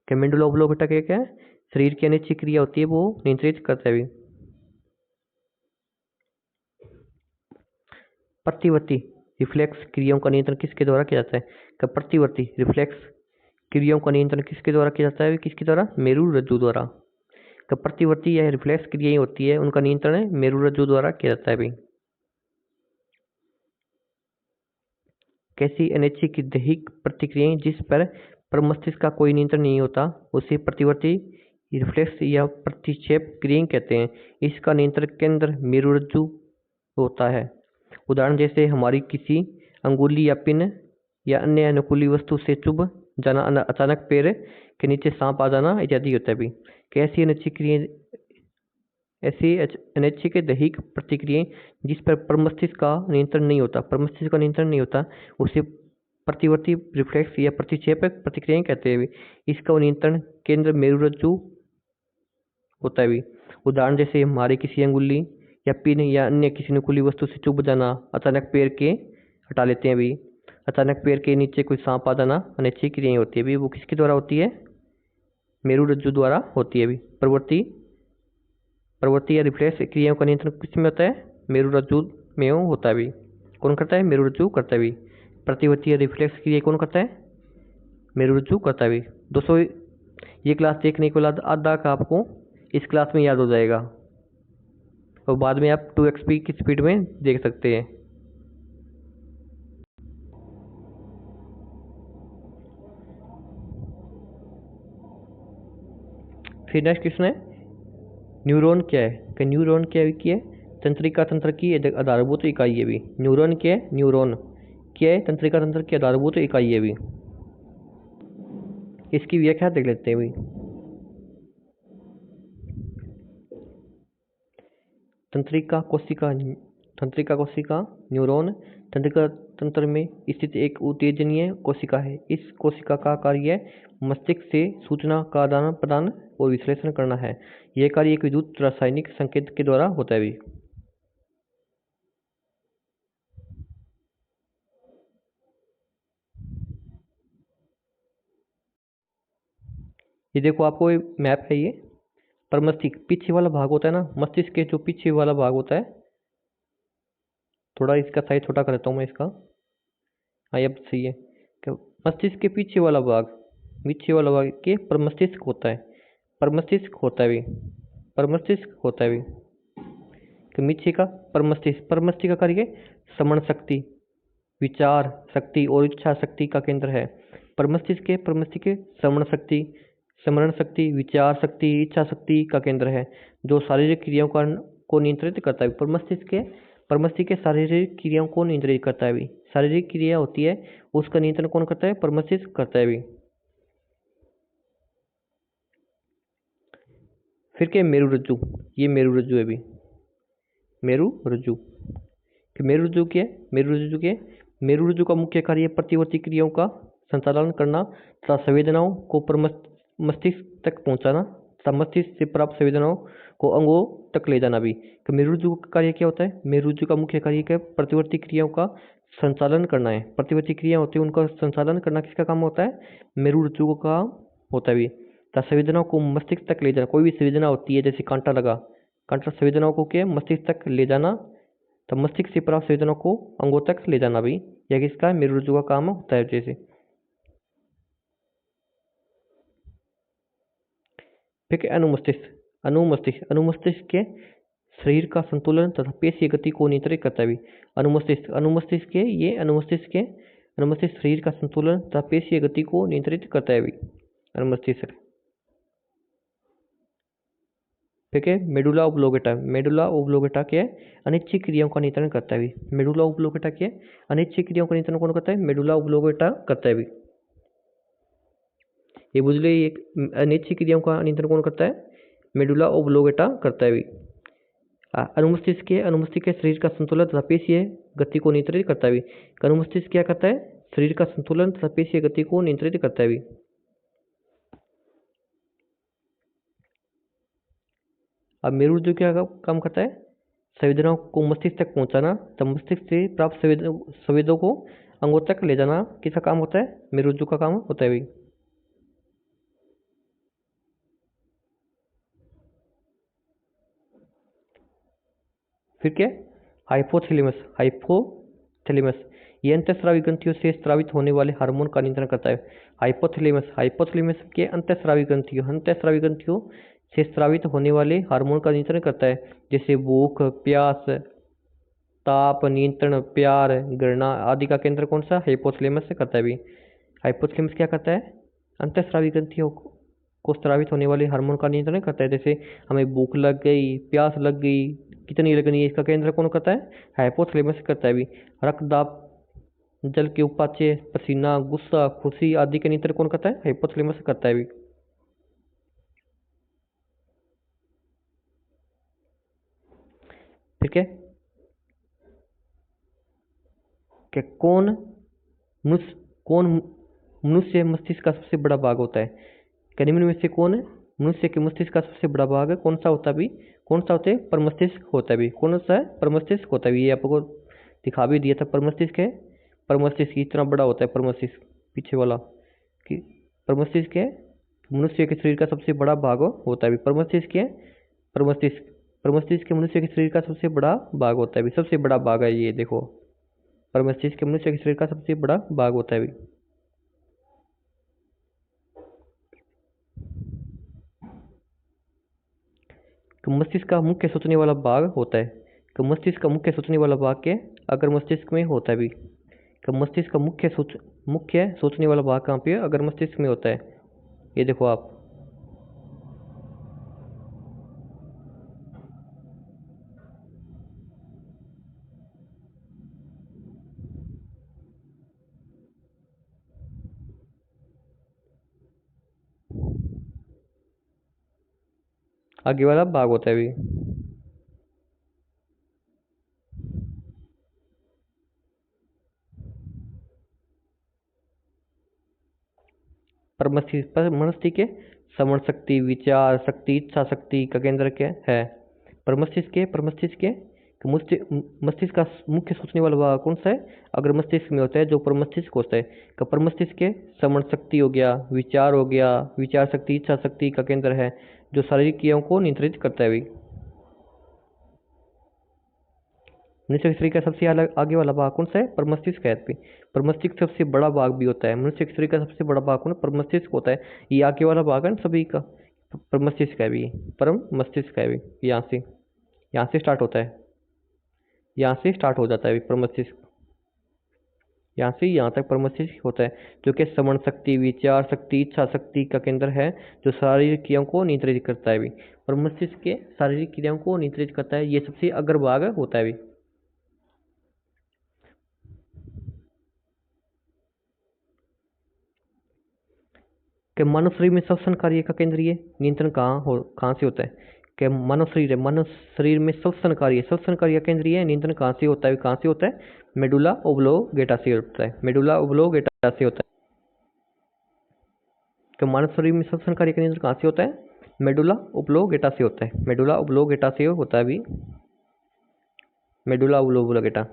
कि मेडुला ओब्लोगेटा क्या है, शरीर की अनैच्छिक क्रिया होती है वो नियंत्रित करता है भी। प्रतिवर्ती रिफ्लेक्स क्रियाओं का नियंत्रण किसके द्वारा किया जाता है। का प्रतिवर्ती रिफ्लेक्स क्रियाओं का नियंत्रण किसके द्वारा किया जाता है, किसके द्वारा, मेरु रज्जु द्वारा। का प्रतिवर्ती या रिफ्लेक्स क्रियाएं होती है उनका नियंत्रण मेरु रज्जु द्वारा किया जाता है भाई। कैसी अनैच्छिक दैहिक प्रतिक्रियाएं जिस पर मस्तिष्क का कोई नियंत्रण नहीं होता उसे प्रतिवर्ती रिफ्लेक्स या प्रतिक्षेप क्रियाएं कहते हैं। इसका नियंत्रण केंद्र मेरु रज्जु होता है। उदाहरण जैसे हमारी किसी अंगुली या पिन या अन्य अनुकूली वस्तु से चुभ जाना, अचानक पैर के नीचे सांप आ जाना इत्यादि होता है भी। कैसी अनैच्छिक दैहिक प्रतिक्रियाएं जिस पर मस्तिष्क का नियंत्रण नहीं होता उसे प्रतिवर्ती रिफ्लेक्स या प्रतिक्षेपक प्रतिक्रियाएं कहते हैं। इसका नियंत्रण केंद्र मेरुरज्जु होता है भी। उदाहरण जैसे हमारे किसी अंगुली या पिन या अन्य किसी नुकीली वस्तु से चुभ जाना, अचानक पैर के हटा लेते हैं अभी, अचानक पैर के नीचे कोई सांप आ जाना अनैच्छिक क्रियाएं होती है अभी। वो किसके द्वारा होती है, मेरुरज्जु द्वारा होती है अभी। प्रवृत्ति या रिफ्लेक्स क्रियाओं का नियंत्रण किस में होता है, मेरुरज्जु में होता है अभी। कौन करता है, मेरुरज्जु करता है अभी। प्रतिवर्ती या रिफ्लेक्स क्रिया कौन करता है, मेरुरज्जु करता है अभी। दोस्तों ये क्लास देखने के बाद आधा का आपको इस क्लास में याद हो जाएगा, और बाद में आप 2xp की स्पीड में देख सकते हैं। फिर नेक्स्ट क्वेश्चन है न्यूरॉन क्या है? कि न्यूरॉन क्या है? तंत्रिका तंत्र की आधारभूत इकाई है भी। न्यूरॉन क्या है? न्यूरॉन क्या है? तंत्रिका तंत्र की आधारभूत इकाई है भी। इसकी व्याख्या देख लेते हैं भी। तंत्रिका कोशिका न्यूरॉन तंत्रिका तंत्र में स्थित एक उत्तेजनीय कोशिका है। इस कोशिका का कार्य मस्तिष्क से सूचना का आदान प्रदान और विश्लेषण करना है। यह कार्य एक विद्युत रासायनिक संकेत के द्वारा होता है भी। ये देखो आपको मैप है ये। पर मस्तिष्क पीछे वाला भाग होता है ना, मस्तिष्क के जो पीछे वाला भाग होता है, थोड़ा इसका साइज छोटा कर देता हूँ मैं इसका। हाँ ये अब सही है। मस्तिष्क के पीछे वाला भाग के परमस्तिष्क होता है। परमस्तिष्क होता है भी। परमस्तिष्क होता है भी। कि नीचे का परमस्तिष्क का कार्य स्मरण शक्ति, विचार शक्ति और इच्छा शक्ति का केंद्र है। परमस्तिष्क के स्मरण शक्ति, विचार शक्ति, इच्छा शक्ति का केंद्र है, जो शारीरिक क्रियाओं को नियंत्रित करता है। परमस्तिष्क के शारीरिक क्रियाओं को नियंत्रित करता है भी। शारीरिक क्रिया होती है उसका नियंत्रण कौन करता है? परमस्तिष्क करता है भी। फिर क्या? मेरुरज्जु। ये मेरुरज्जु है भी। मेरुरज्जु क्या है? मेरुरज्जु का मुख्य कार्य प्रतिवर्ती क्रियाओं का संचालन करना तथा संवेदनाओं को मस्तिष्क तक पहुंचाना तथा मस्तिष्क से प्राप्त संवेदनाओं को अंगों तक ले जाना भी। तो मेरुरज्जु का कार्य क्या होता है? मेरुरज्जु का मुख्य कार्य क्या है? प्रतिवर्ती क्रियाओं का संचालन करना है। प्रतिवर्ती क्रिया होती है उनका संचालन करना किसका काम होता है? मेरुरज्जु का होता है भी। तथा संवेदनाओं को मस्तिष्क तक ले जाना, कोई भी संवेदना होती है जैसे कांटा लगा, कांटा संवेदनाओं को क्या मस्तिष्क तक ले जाना, तब मस्तिष्क से प्राप्त संवेदनाओं को अंगों तक ले जाना भी। यह किसका? मेरुरज्जु का काम होता है। जैसे फिर अनुमस्तिष्क के शरीर का संतुलन तथा पेशीय गति को नियंत्रित करता है भी। अनुमस्तिष्क शरीर का संतुलन तथा पेशीय गति को नियंत्रित करता है भी। अनुमस्तिष्क। ठीक है। मेडुला ओब्लोंगेटा के अनिच्छिक क्रियाओं का नियंत्रण करता है भी। मेडुला ओब्लोंगेटा के अनिच्छिक क्रियाओं का नियंत्रण कौन करता है? मेडुला ओब्लोंगेटा करता है भी। ये बुझले एक अनिच्छिक क्रियाओं का नियंत्रण कौन करता है? मेडुला ओब्लोंगेटा करता है भी। अनुमस्तिष्क के शरीर का संतुलन तथा पेशीय गति को नियंत्रित करता है भी। अनुमस्तिष्क क्या करता है? शरीर का संतुलन तथा पेशीय गति को नियंत्रित करता है भी। अब मेरुरज्जु क्या काम करता है? संवेदनाओं को मस्तिष्क तक पहुंचाना तथा मस्तिष्क से प्राप्त संवेदों को अंगों तक ले जाना किसका काम होता है? मेरुरज्जु का काम होता है भी। फिर क्या? हाइपोथैलेमस ये अंतःस्रावी ग्रंथियों से स्रावित होने वाले हार्मोन का नियंत्रण करता है। हाइपोथैलेमस के अंतःस्रावी ग्रंथियों से स्रावित होने वाले हार्मोन का नियंत्रण करता है, जैसे भूख, प्यास, ताप नियंत्रण, प्यार, घृणा आदि का केंद्र कौन सा? हाइपोथैलेमस से करता है भी। हाइपोथैलेमस क्या करता है? अंतःस्रावी ग्रंथियों को स्रावित होने वाले हार्मोन का नियंत्रण करता है। जैसे हमें भूख लग गई, प्यास लग गई, कितनी लगनी है, इसका केंद्र कौन करता है? हाइपोथैलेमस करता है भी। रक्तदाब, जल के उपाच्य, पसीना, गुस्सा, खुशी आदि का नियंत्रण कौन करता है? हाइपोथैलेमस करता है भी। ठीक है। क्या कौन मनुष्य मस्तिष्क का सबसे बड़ा भाग होता है? क्या निम्न में से कौन मनुष्य के मस्तिष्क का सबसे बड़ा भाग है? कौन सा होता है भी? कौन सा होता है? परमस्तिष्क होता है भी। कौन सा है? परमस्तिष्क होता है भी। ये आपको दिखा भी दिया था। परमस्तिष्क है। परमस्तिष्क इतना बड़ा होता है। परमस्तिष्क पीछे वाला कि परमस्तिष्क है मनुष्य के शरीर का सबसे बड़ा भाग होता है भी। परमस्तिष्क है। परमस्तिष्क के मनुष्य के शरीर का सबसे बड़ा भाग होता है भी। सबसे बड़ा भाग है ये देखो। परमस्तिष्क के मनुष्य के शरीर का सबसे बड़ा भाग होता है भी। मस्तिष्क का मुख्य सोचने वाला भाग होता है। तो मस्तिष्क का मुख्य सोचने वाला भाग के अगर मस्तिष्क में होता है भी। तो मस्तिष्क का मुख्य सोचने वाला भाग कहाँ पे है? अगर मस्तिष्क में होता है। ये देखो आप, आगे वाला भाग होता है अभी। पर मस्तिष्क के श्रवण शक्ति, विचार शक्ति, इच्छा शक्ति का केंद्र क्या है? मस्तिष्क का मुख्य सोचने वाला भाग कौन सा है? अगर मस्तिष्क में होता है जो परमस्तिष्क होता है। का परमस्तिष्क के श्रवण शक्ति हो गया, विचार हो गया, विचार शक्ति, इच्छा शक्ति का केंद्र है जो शारीरिक क्रियाओं को नियंत्रित करता है भी। मनुष्य के शरीर का सबसे आगे वाला भाग कौन सा है? परमस्तिष्क है। परमस्तिष्क सबसे बड़ा भाग भी होता है। मनुष्य के शरीर का सबसे बड़ा भाग कौन है? परमस्तिष्क होता है। ये आगे वाला भाग है ना सभी का, परमस्तिष्क है भी, परम मस्तिष्क है भी। यहाँ से स्टार्ट होता है, यहाँ से स्टार्ट हो जाता है परमस्तिष्क, यहाँ से यहाँ तक परमस्तिष्क होता है जो कि श्रवण शक्ति, विचार शक्ति, इच्छा शक्ति का केंद्र है जो शारीरिक क्रियाओं को नियंत्रित करता है भी। परमस्तिष्क के शारीरिक क्रियाओं को नियंत्रित करता है, ये सबसे अग्रभाग होता है भी। कि मानव शरीर में श्वसन कार्य का केंद्रीय नियंत्रण कहाँ से होता है? कि मानव शरीर में श्वसन कार्य केंद्रीय नियंत्रण कहाँ से होता है? मेडुला ओब्लोगेटा से होता है। मेडुला ओब्लोगेटा से होता है। कि मानव शरीर में श्वसन कार्य का नियंत्रण कहाँ से होता है? मेडुला ओब्लोगेटा से होता है। मेडुला ओब्लोगेटा से होता है भी। मेडुला ओब्लोगेटा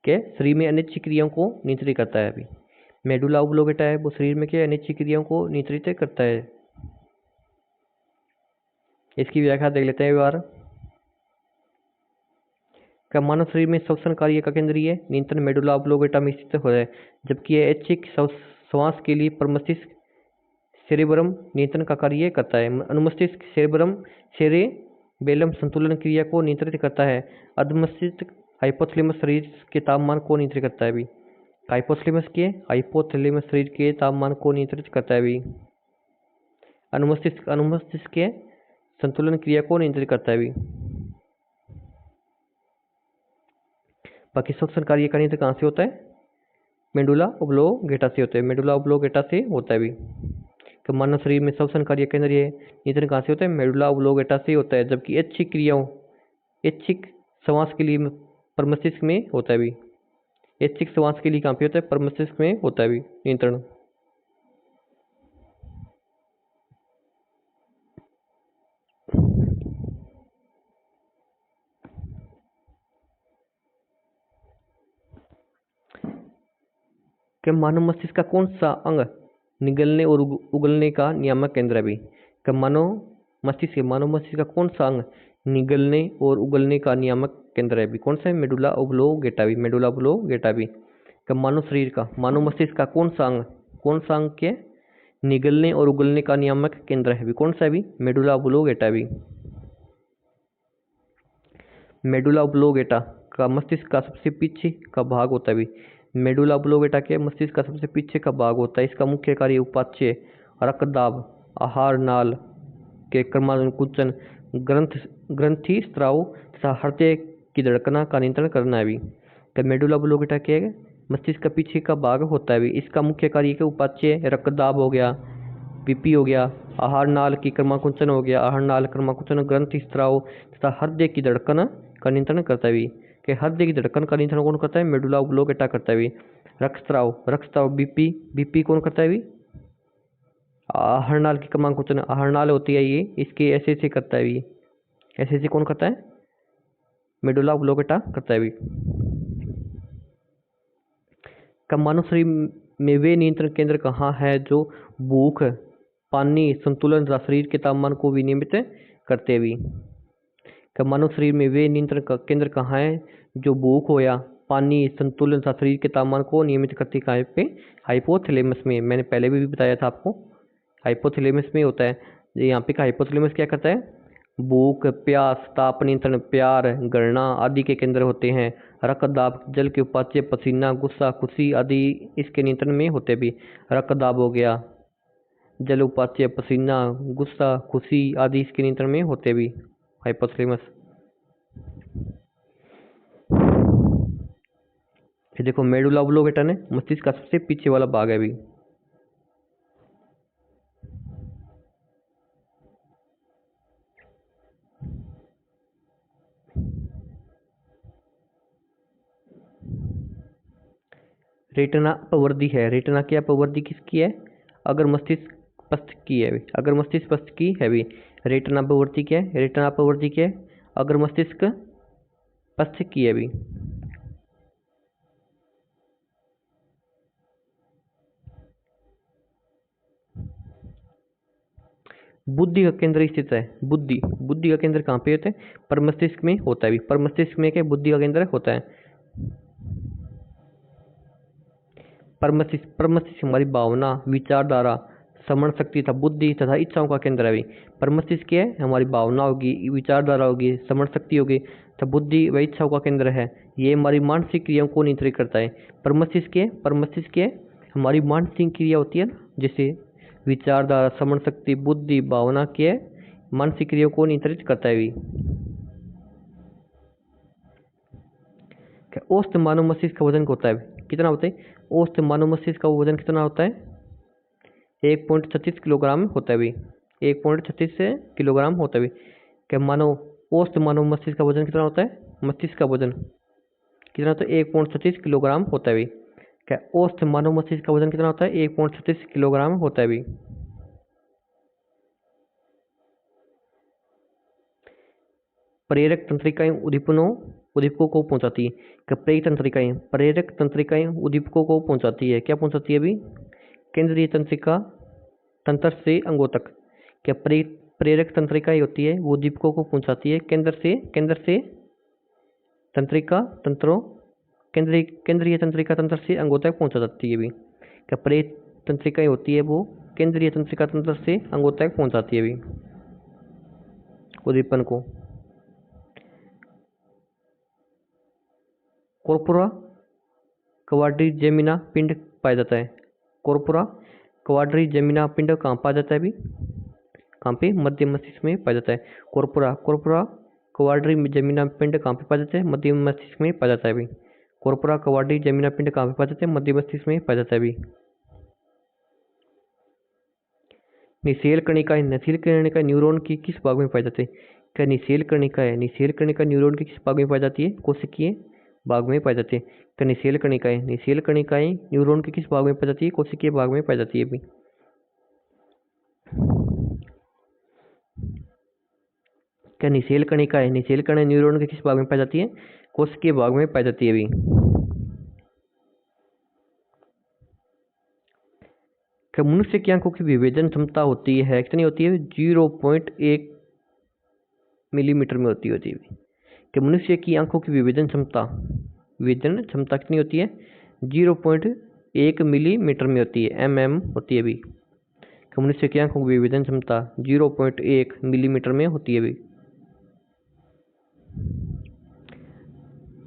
के शरीर में अनिच्छा क्रियाओं को नियंत्रित करता है अभी। मेडुला ओब्लोगेटा है वो शरीर में क्या अनिच्छा क्रियाओं को नियंत्रित करता है। इसकी व्याख्या देख लेते हैं एक बार। का मानव शरीर में श्वसन कार्य का केंद्रीय नियंत्रण मेडुला ओब्लोगेटा में स्थित होता है, जबकि यह ऐच्छिक श्वास के लिए परमस्तिष्क सेरेब्रम नियंत्रण का कार्य करता है। अनुमस्तिष्क सेरेबेलम संतुलन क्रिया को नियंत्रित करता है। अधमस्तिष्क हाइपोथैलेमस शरीर के तापमान को नियंत्रित करता है भी। हाइपोथैलेमस शरीर के तापमान को नियंत्रित करता है भी। अनुमस्तिष्क के संतुलन क्रिया को नियंत्रित करता है भी। बाकी श्वसन कार्य का नियंत्रण कहाँ से होता है? मेडुला ओब्लोगेटा से होता है। मेडुला ओब्लोगेटा से होता है भी। कि मानव शरीर में श्वसन कार्य केंद्रीय नियंत्रण कहाँ से होता है? मेडुला ओब्लोगेटा से होता है, जबकि ऐच्छिक श्वास के लिए परमस्तिष्क में होता है भी। ऐच्छिक श्वास के लिए कहाँ पे होता है? परमस्तिष्क में होता है भी नियंत्रण। कि मानव मस्तिष्क का कौन सा अंग निगलने और उगलने का नियामक केंद्र है भी? कि मानव मस्तिष्क का कौन सा अंग निगलने और उगलने का नियामक केंद्र है भी? कौन सा है? मेडुला ओब्लोगेटा भी। मेडुला ओब्लोगेटा भी। कि मानव मस्तिष्क का कौन सा अंग के निगलने और उगलने का नियामक केंद्र है भी? कौन सा है भी? मेडुला ओब्लोगेटा भी। मेडुला ओब्लोगेटा का मस्तिष्क का सबसे पीछे का भाग होता है भी। मेडुला ओब्लोगेटा के मस्तिष्क का सबसे पीछे का भाग होता है। इसका मुख्य कार्य उपाच्य, रक्तदाब, आहार नाल के क्रमानुकुंचन, ग्रंथि स्त्राव तथा हृदय की धड़कना का नियंत्रण करना है भी। तो मेडुला ओब्लोगेटा के मस्तिष्क का पीछे का भाग होता है भी। इसका मुख्य कार्य के उपाच्य, रक्तदाब हो गया, बीपी हो गया, आहार नाल की क्रमाकुंचन हो गया, आहार नाल क्रमाकुंचन, ग्रंथि स्त्राव तथा हृदय की धड़कन का नियंत्रण करता है भी। कि हृदय की धड़कन का नियंत्रण कौन करता है? मेडुला ओब्लोगेटा करता है भी। रक्तस्राव बीपी कौन करता है भी? आहार नाल की क्रमाकुंचन, आहार नाल होती है ये, इसके ऐसे करता है भी। ऐसे कौन करता है? मेडुला ओब्लोगेटा करता है भी। का मानव शरीर में वे नियंत्रण केंद्र कहाँ है जो भूख, पानी संतुलन तथा शरीर के तापमान को विनियमित करते भी? का मानव शरीर में वे नियंत्रण केंद्र कहाँ है जो भूख हो या पानी संतुलन तथा शरीर के तापमान को नियमित करते? कहाँ पे? हाइपोथैलेमस में। मैंने पहले भी बताया था आपको, हाइपोथैलेमस में होता है। यहाँ पे का हाइपोथैलेमस क्या करता है? भूख, प्यास, ताप नियंत्रण, प्यार, गणना आदि के केंद्र होते हैं। रक्तदाब, जल के उपाच्य, पसीना, गुस्सा, खुशी आदि इसके नियंत्रण में होते भी। रक्तदाब हो गया, जल उपाच्य, पसीना, गुस्सा, खुशी आदि इसके नियंत्रण में होते भी हाइपोथैलेमस। फिर देखो मेडुला ओब्लोगेटा ने मस्तिष्क का सबसे पीछे वाला भाग है भी। रेटिना अपवर्दी है। रेटिना की अपवर्दी किसकी है? अगर मस्तिष्क पस्त की है, अगर मस्तिष्क पस्त की है भी। रेटिना अपवर्दी क्या है? रेटिना अपवर्दी क्या है? अगर मस्तिष्क पस्त की है भी। बुद्धि का केंद्र स्थित है। बुद्धि का केंद्र कहाँ पे होता है? पर मस्तिष्क में होता है भी। पर मस्तिष्क में क्या बुद्धि का केंद्र होता है? पर मस्तिष्क हमारी भावना, विचारधारा, स्मरण शक्ति तथा बुद्धि तथा इच्छाओं का केंद्र है भी। पर मस्तिष्क क्या है? हमारी भावना होगी, विचारधारा होगी, स्मरण शक्ति होगी तथा बुद्धि व इच्छाओं का केंद्र है। ये हमारी मानसिक क्रियाओं को नियंत्रित करता है। पर मस्तिष्क क्या है? पर मस्तिष्क क्या है? हमारी मानसिक क्रिया होती है ना, जैसे विचारधारा, स्मरण शक्ति, बुद्धि, भावना के मानसिक क्रियाओं को नियंत्रित करता है भी। औसत मानव मस्तिष्क का वजन होता है कितना होता है? औसत मानव मस्तिष्क का वजन कितना होता है? 1.36 किलोग्राम होता है भी। 1.36 किलोग्राम होता है भी। क्या मानव औसत मानव मस्तिष्क का वजन कितना होता है? मस्तिष्क का वजन कितना होता है? 1.36 किलोग्राम होता है भी। क्या औसत मानव मस्तिष्क का वजन कितना होता है? 1.36 किलोग्राम होता है भी। प्रेरक तंत्रिकाएं उद्दीपकों को पहुंचाती है। क्या प्रेरक तंत्रिकाएं उद्दीपकों को पहुंचाती है? क्या पहुंचाती है अभी? केंद्रीय तंत्रिका तंत्र से अंगों तक। क्या प्रेरक तंत्रिकाएं होती है वो उद्दीपकों को पहुंचाती है केंद्र से तंत्रिका तंत्रों केंद्रीय तंत्रिका तंत्र से अंगों तक पहुंचा जाती है भी। क्या प्रेरक तंत्रिकाएं होती है वो केंद्रीय तंत्रिका तंत्र से अंगों तक पहुंचाती है भी उद्दीपन को। कॉर्पोरा क्वाड्रिजेमिना पिंड पाया जाता है। कॉर्पोरा क्वाड्रिजेमिना पिंड कहाँ पाया जाता है अभी? कहाँ पे? मध्य मस्तिष्क में पाया जाता है। कॉर्पोरा क्वाड्रिजेमिना पिंड कहाँ पे पाया जाता है? मध्य मस्तिष्क में पाया जाता है अभी। कॉर्पोरा क्वाड्रिजेमिना पिंड कहाँ पे पाया जाता है? मध्य मस्तिष्क में पाया जाता है अभी। निषेल कणिका न्यूरॉन की किस भाग में पाई जाती है? क्या निषेल कणिका न्यूरॉन की किस भाग में पाई जाती है? कोशिकीय भाग में पाई जाती है। क्या निषेल कणिकाएं न्यूरॉन के किस भाग में पाई जाती है? कोशिकीय भाग में पाई जाती है अभी। क्या निषेल कणिकाएं न्यूरॉन के किस भाग में पाई जाती है? कोशिकीय भाग में पाई जाती है अभी। क्या मनुष्य की आंखों की विभेदन क्षमता होती है? कितनी होती है? 0.1 मिलीमीटर में होती है। कि मनुष्य की आंखों की विभेदन क्षमता कितनी होती है? 0.1 मिलीमीटर में होती है, mm होती है अभी। कि मनुष्य की आंखों की विभेदन क्षमता 0.1 मिलीमीटर में होती है अभी।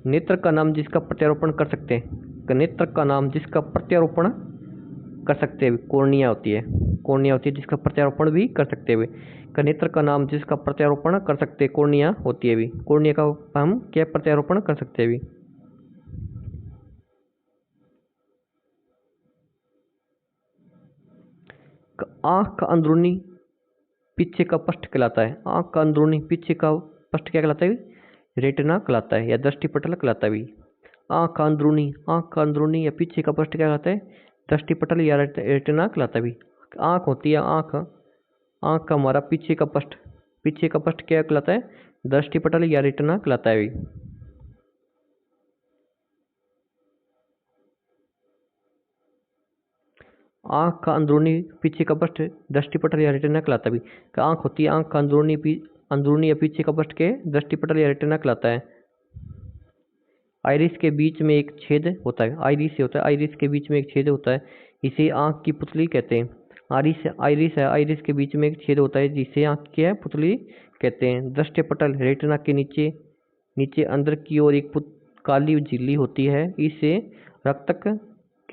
नेत्र का नाम जिसका प्रत्यारोपण कर सकते हैं। नेत्र का नाम जिसका प्रत्यारोपण कर सकते हैं कॉर्निया होती है। जिसका प्रत्यारोपण भी कर सकते हैं। नेत्र का नाम जिसका प्रत्यारोपण कर सकते हैं कॉर्निया होती है भी। कॉर्निया का हम क्या प्रत्यारोपण कर सकते हैं भी। आंख का अंदरूनी पीछे का पृष्ठ कहलाता है। आंख का अंदरूनी पीछे का पृष्ठ क्या कहलाता है? रेटिना कहलाता है या दृष्टिपटल कहलाता है भी। आंख का अंदरूनी या पीछे का पृष्ठ क्या कहलाता है? दृष्टिपटल या रेटिना कहलाता है भी। आंख होती है आंख का हमारा पीछे का पृष्ठ क्या कहलाता है? दृष्टिपटल या रेटिना कहलाता है भी। आंख का अंदरूनी पीछे का पृष्ठ दृष्टिपटल या रेटिना कहलाता है भी। आंख होती है आंख का अंदरूनी या पीछे का पृष्ठ के दृष्टिपटल या रेटिना कहलाता है। आइरिस के बीच में एक छेद होता है। आइरिस के बीच में एक छेद होता है, इसे आंख की पुतली कहते हैं। आइरिस के बीच में एक छेद होता है जिसे आंख की पुतली कहते हैं। दृष्टिपटल रेटिना के नीचे अंदर की ओर एक काली झिल्ली होती है, इसे रक्तक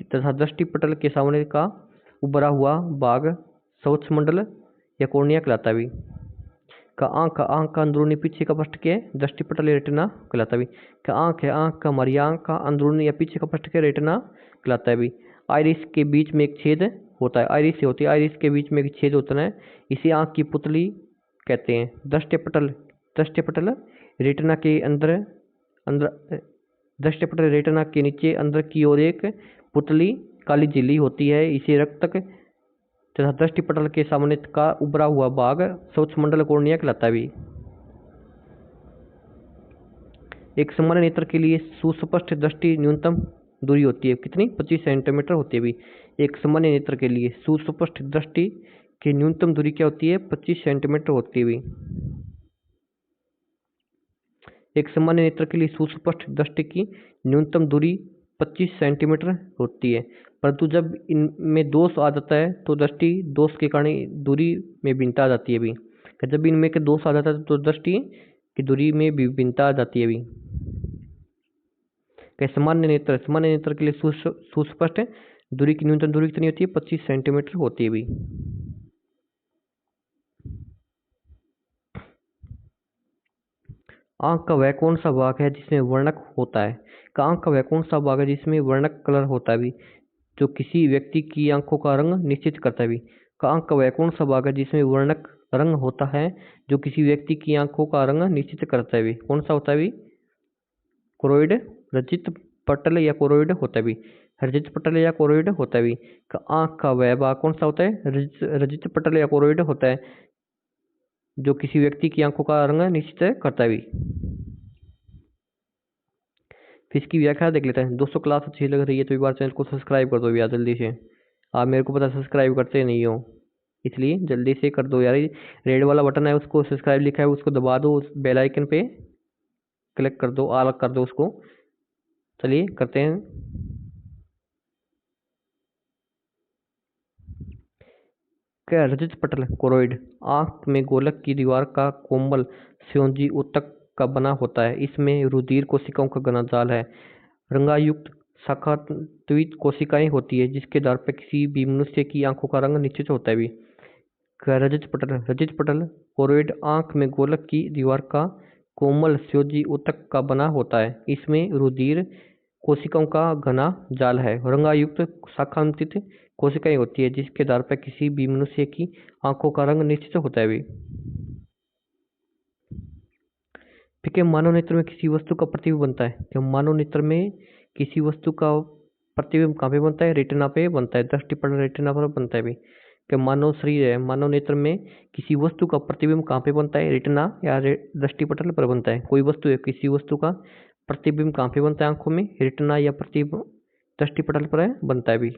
तथा दृष्टिपटल के सामने का उभरा हुआ भाग सौच्छमंडल या कॉर्निया कहलाता है। आंख का अंदरूनी पीछे का पृष्ठ के दृष्टिपटल या रेटिना कहलाता है। आंख का हमारी आंख का अंदरूनी या पीछे का पृष्ठ के रेटिना कहलाता है। आइरिस के बीच में एक छेद होता है। आइरिस के बीच में एक छेद होता है, इसे आंख की पुतली कहते हैं। दृष्टिपटल रेटिना के नीचे अंदर की ओर एक पुतली काली झिल्ली होती है। इसे रक्त तथा दृष्टि पटल के सामने का उभरा हुआ भाग सूक्ष्ममंडल कॉर्निया कहलाता है भी। एक सामान्य नेत्र के लिए सुस्पष्ट दृष्टि न्यूनतम दूरी होती है कितनी? 25 सेंटीमीटर होती है भी। एक सामान्य नेत्र के लिए सुस्पष्ट दृष्टि की न्यूनतम दूरी क्या होती है? 25 सेंटीमीटर होती है भी। एक सामान्य नेत्र के लिए सुस्पष्ट दृष्टि की न्यूनतम दूरी 25 सेंटीमीटर होती है, परंतु जब इनमें दोष आ जाता है तो दृष्टि दोष के कारण दूरी में भिन्नता आ जाती है भी। जब इनमें के दोष आ जाता है तो दृष्टि की दूरी में भी भिन्नता आ जाती है भी। सामान्य नेत्र के लिए सुस्पष्ट दूरी की न्यूनतम दूरी कितनी होती है? 25 सेंटीमीटर होती है भी। आंख का वह कौन सा भाग है जिसमें वर्णक होता है? आंख का वह कौन सा भाग है जिसमें वर्णक कलर होता है भी, जो किसी व्यक्ति की आंखों का रंग निश्चित करता है भी। आंख का वह कौन सा भाग है जिसमें वर्णक रंग होता है जो किसी व्यक्ति की आंखों का रंग निश्चित करता है भी? कौन सा होता है भी? कोरोइड, रजित पटल या कोरोइड होता है भी। रजित पटल या कोरोइड होता है भी। आंख का वह भाग कौन सा होता है? रजित पटल या कोरोइड होता है जो किसी व्यक्ति की आंखों का रंग निश्चित करता है भी। फिर इसकी व्याख्या देख लेते हैं। दोस्तों क्लास अच्छी लग रही है तो एक बार चैनल को सब्सक्राइब कर दो यार जल्दी से। आप मेरे को पता सब्सक्राइब करते नहीं हो, इसलिए जल्दी से कर दो यार। रेड वाला बटन है उसको सब्सक्राइब लिखा है उसको दबा दो, उस बेल आइकन पे क्लिक कर दो, ऑल कर दो उसको। चलिए करते हैं। क्या रजित पटल कोरोइड आंख में गोलक की दीवार का कोमल स्योंजी ऊतक का बना होता है। इसमें रुधिर कोशिकाओं का घना जाल है। रंगायुक्त शाखान्वित कोशिकाएं होती है जिसके आधार पर किसी भी मनुष्य की आंखों का रंग निश्चित होता है भी। रजित पटल कोरोइड आंख में गोलक की दीवार का कोमल स्योजी ऊतक का बना होता है। इसमें रुधिर कोशिकाओं का घना जाल है। रंगायुक्त शाखान्वित कोशिकाएं होती है जिसके आधार पर किसी भी मनुष्य की आंखों का रंग निश्चित होता है भी। ठीक है, मानव नेत्र में किसी वस्तु का प्रतिबिंब बनता है। क्या मानव नेत्र में किसी वस्तु का प्रतिबिंब कहाँ पे बनता है? रेटिना पे बनता है। दृष्टि पटल रेटिना पर बनता है भी। क्या मानव शरीर है, मानव नेत्र में किसी वस्तु का प्रतिबिंब कहाँ पे बनता है? रेटिना या दृष्टि पटल पर बनता है। कोई वस्तु है, किसी वस्तु का प्रतिबिंब कहाँ पे बनता है आंखों में? रेटिना या प्रतिबिंब दृष्टि पटल पर बनता है भी।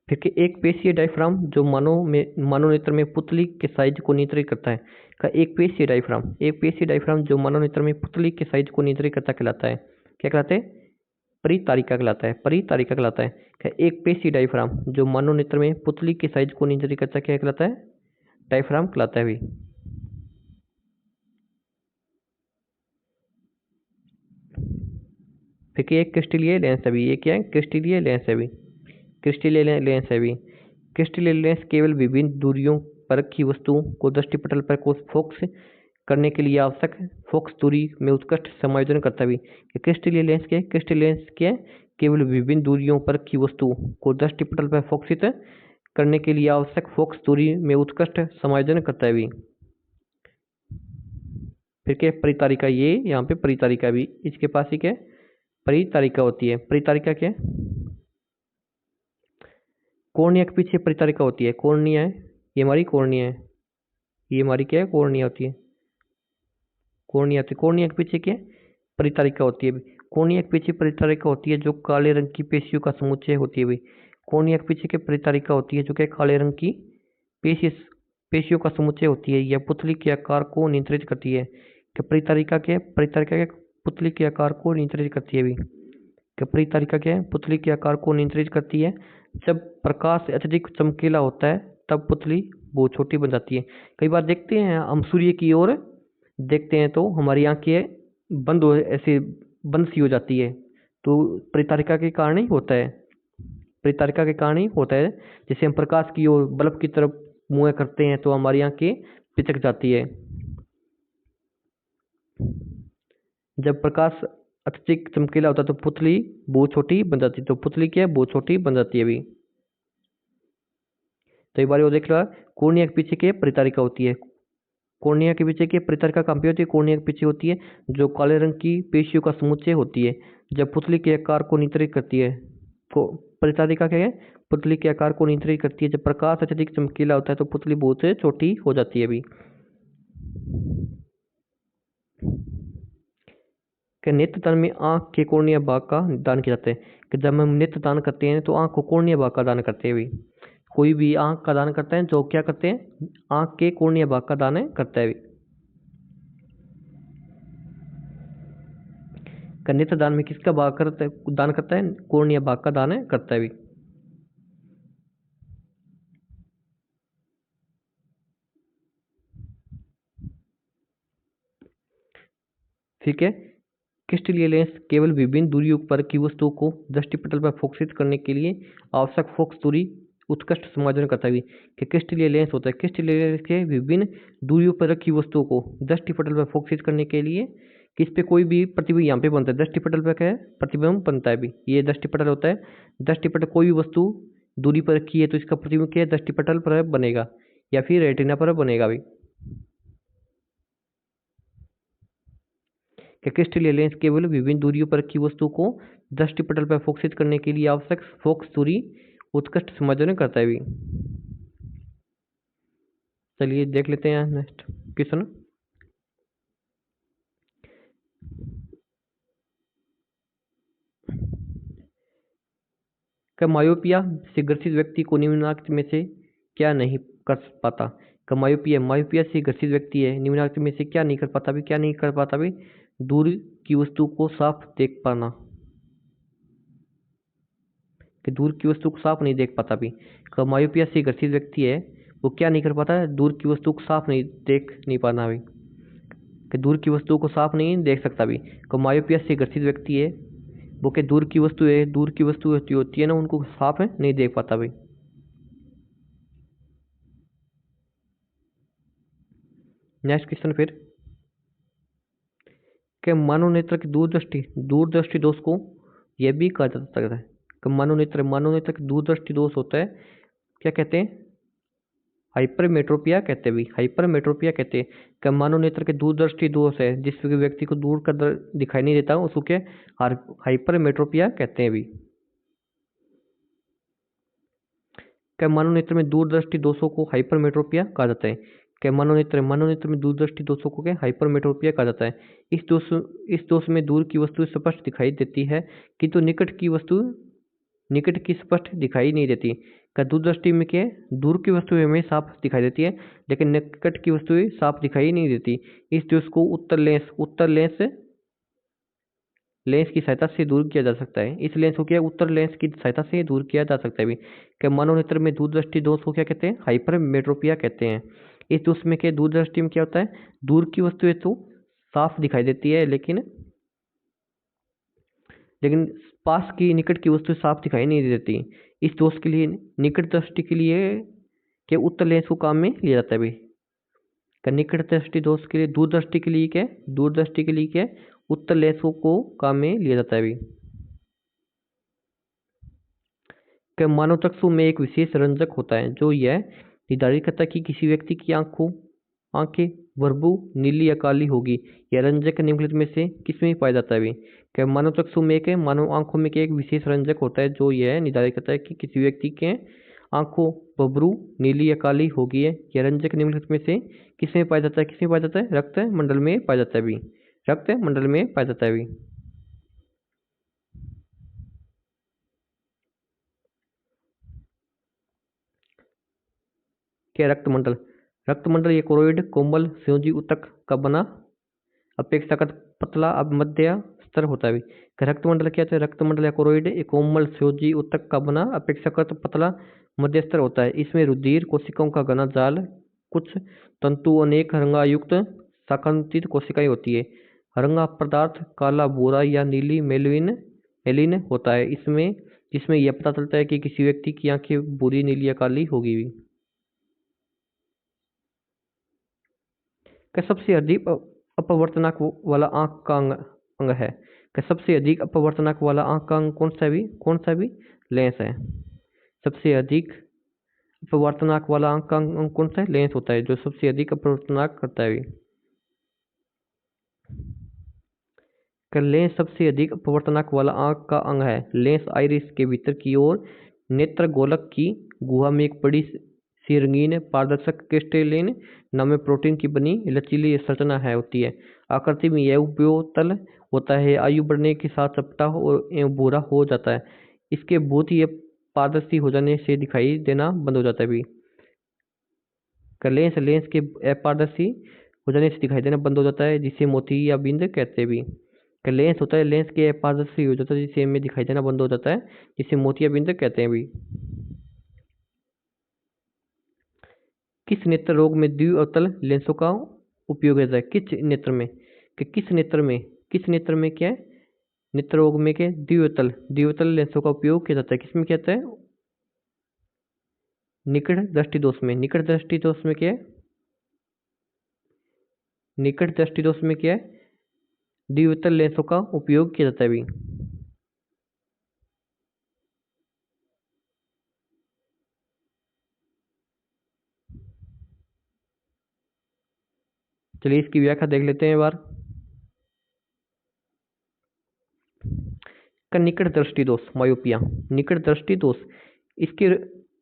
फिर के एक पेशीय डायफ्राम जो मानव नेत्र में पुतली के साइज को नियंत्रित करता है। का एक पेशीय डायफ्राम जो मानव नेत्र में पुतली के साइज को नियंत्रित करता कहलाता है। क्या कहलाता है? परितारिका कहलाता है। परितारिका कहलाता है। क्या एक पेशीय डायफ्राम जो मानव नेत्र में पुतली के साइज को नियंत्रित करता है क्या कहलाता है? डायफ्राम कहलाता है भी। फिर एक क्रिस्टलीय लेंस है भी। ये क्या है? क्रिस्टलीय लेंस है भी। क्रिस्टलीय लेंस है भी। क्रिस्टलीय लेंस केवल विभिन्न दूरियों पर की वस्तुओं को दृष्टिपटल पर फोकस करने के लिए आवश्यक फोकस दूरी में उत्कृष्ट समायोजन करता भी। क्रिस्टलीय लेंस के केवल विभिन्न दूरियों पर की वस्तुओं को दृष्टिपटल पर फोकसित करने के लिए आवश्यक फोकस दूरी में उत्कृष्ट समायोजन करता है भी। फिर क्या? परितारिका। ये यहाँ पे परितारिका भी, इसके पास ही क्या परितारिका होती है। परितारिका क्या? कॉर्निया के पीछे परितारिका होती है। कॉर्निया है, ये हमारी कॉर्निया है, ये हमारी क्या है? कॉर्निया होती है। कॉर्निया के पीछे क्या परितारिका होती है? कॉर्निया के पीछे परितारिका होती है जो काले रंग की पेशियों का समुच्चय होती है। कॉर्निया के पीछे क्या परितारिका होती है जो क्या काले रंग की पेशियों का समुच्चय होती है। यह पुतली के आकार को नियंत्रित करती है। क्या परितारिका क्या? परितारिका क्या पुतली के आकार को नियंत्रित करती है भी। क्या परितारिका क्या है? पुतली के आकार को नियंत्रित करती है। जब प्रकाश अत्यधिक चमकीला होता है तब पुतली बहुत छोटी बन जाती है। कई बार देखते हैं हम सूर्य की ओर देखते हैं तो हमारी आंखें बंद हो ऐसे बंद सी हो जाती है, तो परितारिका के कारण ही होता है। परितारिका के कारण ही होता है। जैसे हम प्रकाश की ओर बल्ब की तरफ मुँह करते हैं तो हमारी आंखें पिचक जाती है। जब प्रकाश अत्यधिक चमकीला होता है तो पुतली बहुत छोटी बन जाती है। तो पुतली क्या है, बहुत छोटी बन जाती है अभी। तो एक बार वो देख रहा, कोर्निया के पीछे के परितारिका होती है। कोर्निया के पीछे की परितारिका कहाँ पे होती है, कोर्निया के पीछे होती है, जो काले रंग की पेशियों का समुच्चय होती है। जब पुतली के आकार को नियंत्रित करती है, को परितारिका क्या है, पुतली के आकार को नियंत्रित करती है। जब प्रकाश अत्यधिक चमकीला होता है तो पुतली बहुत छोटी हो जाती है अभी। कि नेत्रदान में आंख के कोर्निया भाग का दान किया जाता है। कि जब हम नेत्रदान करते हैं तो आंख को कोर्निया भाग का दान करते हैं अभी। कोई भी आंख का दान करते हैं जो क्या करते हैं, आंख के कोर्निया भाग का दान करता है अभी। का नेत्रदान में किसका भाग करता है, दान करता है, कोर्निया भाग का दान करता है अभी। ठीक है। क्रिस्टलीय लेंस केवल विभिन्न दूरियों पर की वस्तुओं को दृष्टिपटल पर फोकसित करने के लिए आवश्यक फोकस दूरी उत्कृष्ट समायोजन करता है कि क्रिस्टलीय लेंस होता है। क्रिस्टलीय लेंस के विभिन्न दूरियों पर रखी वस्तुओं को दृष्टिपटल पर फोकसित करने के लिए किस पे कोई भी प्रतिबिंब यहाँ पे बनता है, दृष्टिपटल पर क्या है, प्रतिबिंब बनता है अभी। ये दृष्टिपटल होता है। दृष्टिपटल कोई भी वस्तु दूरी पर रखी है तो इसका प्रतिबिंब क्या है, दृष्टिपटल पर बनेगा या फिर रेटिना पर बनेगा अभी। कि क्रिस्टलीय लेंस केवल विभिन्न दूरियों पर रखी वस्तु को दृष्टिपटल पर फोकसित करने के लिए आवश्यक फोकस दूरी उत्कृष्ट समायोजन करता है भी। चलिए देख लेते हैं नेक्स्ट क्वेश्चन। क्या मायोपिया से ग्रसित व्यक्ति को निम्नलिखित में से क्या नहीं कर पाता। क्या मायोपिया मायोपिया से ग्रसित व्यक्ति है, निम्नलिखित में से क्या नहीं कर पाता भी, क्या नहीं कर पाता भी, दूर की वस्तु को साफ देख पाना। कि दूर की वस्तु को साफ नहीं देख पाता भी। क्या मायोपिया से ग्रसित व्यक्ति है वो क्या नहीं कर पाता है, दूर की वस्तु को साफ नहीं देख नहीं पाना भी। कि दूर की वस्तु को साफ नहीं देख सकता भी। कि मायोपिया से ग्रसित व्यक्ति है वो के दूर की वस्तु है, दूर की वस्तु होती है ना, उनको साफ है नहीं देख पाता भाई। नेक्स्ट क्वेश्चन फिर। कि मनोनेत्र की दूरदृष्टि दोष को यह भी कहा जा सकता है कि मनोनेत्र की दूरदृष्टि दोष होता है, क्या कहते हैं, हाइपरमेट्रोपिया कहते हैं भी, हाइपरमेट्रोपिया कहते हैं। कि मनोनेत्र के दूरदृष्टि दोष है, जिस व्यक्ति को दूर का दिखाई नहीं देता उसको क्या हाइपरमेट्रोपिया कहते हैं भी। क्या मनोनेत्र में दूरदृष्टि दोषों को हाइपरमेट्रोपिया कहा जाता है। क्या मनोनेत्र में दूरदृष्टि दोषों को क्या हाइपरमेट्रोपिया कहा जाता है। इस दोष में दूर की वस्तु स्पष्ट दिखाई देती है किंतु निकट की स्पष्ट दिखाई नहीं देती। क्या दूरदृष्टि में क्या है, दूर की वस्तु हमें साफ दिखाई देती है लेकिन निकट की वस्तुएं साफ दिखाई नहीं देती। इस दोष को उत्तर लेंस की सहायता से दूर किया जा सकता है। इस लेंस को क्या उत्तर लेंस की सहायता से दूर किया जा सकता है भी। क्या मनोनेत्र में दूरदृष्टि दोष को क्या कहते हैं, हाइपरमेट्रोपिया कहते हैं। इस दोष में क्या दूरदृष्टि में क्या होता है, दूर की वस्तुएं तो साफ दिखाई देती है लेकिन पास की निकट की वस्तु साफ दिखाई नहीं देती। इस दोष के लिए निकट दृष्टि के लिए क्या उत्तर लेंस को काम में लिया जाता है भी। क्या निकट दृष्टि दोष के लिए दूरदृष्टि के लिए क्या उत्तर लेंस को काम में लिया जाता है भी। क्या मानव चक्षु में एक विशेष रंजक होता है जो यह निर्धारित करता है कि किसी व्यक्ति की आंखें भरबू नीली या काली होगी। यह रंजक निम्नलिखित में से किसमें पाया जाता है भी। क्या मानव चक्षु में मानव आंखों में एक विशेष रंजक होता है जो यह निर्धारित करता है कि किसी व्यक्ति के आंखों भरबू नीली या काली होगी है। यह रंजक निम्नलिखित में से किसमें पाया जाता है, रक्त मंडल में पाया जाता है भी, रक्त मंडल में पाया जाता है भी। क्या रक्तमंडल ये कोरोइड कोमल संयोजी ऊतक का बना अपेक्षाकृत पतला अब मध्य स्तर होता है। रक्तमंडल क्या है, रक्तमंडल या कोरोइड एक कोमल संयोजी ऊतक का बना अपेक्षाकृत पतला मध्य स्तर होता है। इसमें रुधिर कोशिकाओं का घना जाल, कुछ तंतु, अनेक हरंगायुक्त शाखांतरित कोशिकाएं होती है। हरंगा पदार्थ काला भूरा या नीली मेलिन होता है जिसमें यह पता चलता है कि किसी व्यक्ति की आंखें भूरी, नीली या काली होगी। क्या सबसे अधिक अपवर्तनांक वाला आंख का अंग अंग है? कि सबसे अधिक अपवर्तनांक वाला आंख का अंग कौन सा भी लेंस है। सबसे अधिक अपवर्तनांक वाला आंख का अंग कौन सा है? लेंस होता है, जो सबसे अधिक अपवर्तनांक करता है। लेंस सबसे अधिक अपवर्तनांक वाला आंख का अंग है। लेंस आइरिस के भीतर की ओर नेत्र गोलक की गुहा में एक बड़ी सी रंगीन पारदर्शक क्रिस्टलीन नामक प्रोटीन की बनी लचीली संरचना है होती है। आकृति में यह उपयोतल होता है। आयु बढ़ने के साथ चपटा एवं भूरा हो जाता है। इसके बहुत ही पारदर्शी हो जाने से दिखाई देना बंद हो जाता है भी। लेंस के अपारदर्शी हो जाने से दिखाई देना बंद हो जाता है, जिसे मोती या बिंद कहते हैं भी। लेंस होता है, लेंस के अपारदर्शी हो जाता है जिसे में दिखाई देना बंद हो जाता है, जिसे मोती या बिंद कहते हैं भी। किस नेत्र रोग में द्विअवतल लेंसों का उपयोग होता है? किस नेत्र में? किस नेत्र में क्या है? नेत्र रोग में क्या द्विअवतल लेंसों का उपयोग किया जाता है। किसमें किया जाता है? निकट दृष्टि दोष में। निकट दृष्टि दोष में क्या है? निकट दृष्टि दोष में क्या है? द्विअवतल लेंसों का उपयोग किया जाता है भी। चलिए इसकी व्याख्या देख लेते हैं एक बार। निकट दृष्टि दोष, मायोपिया। निकट दृष्टि दोष, इसके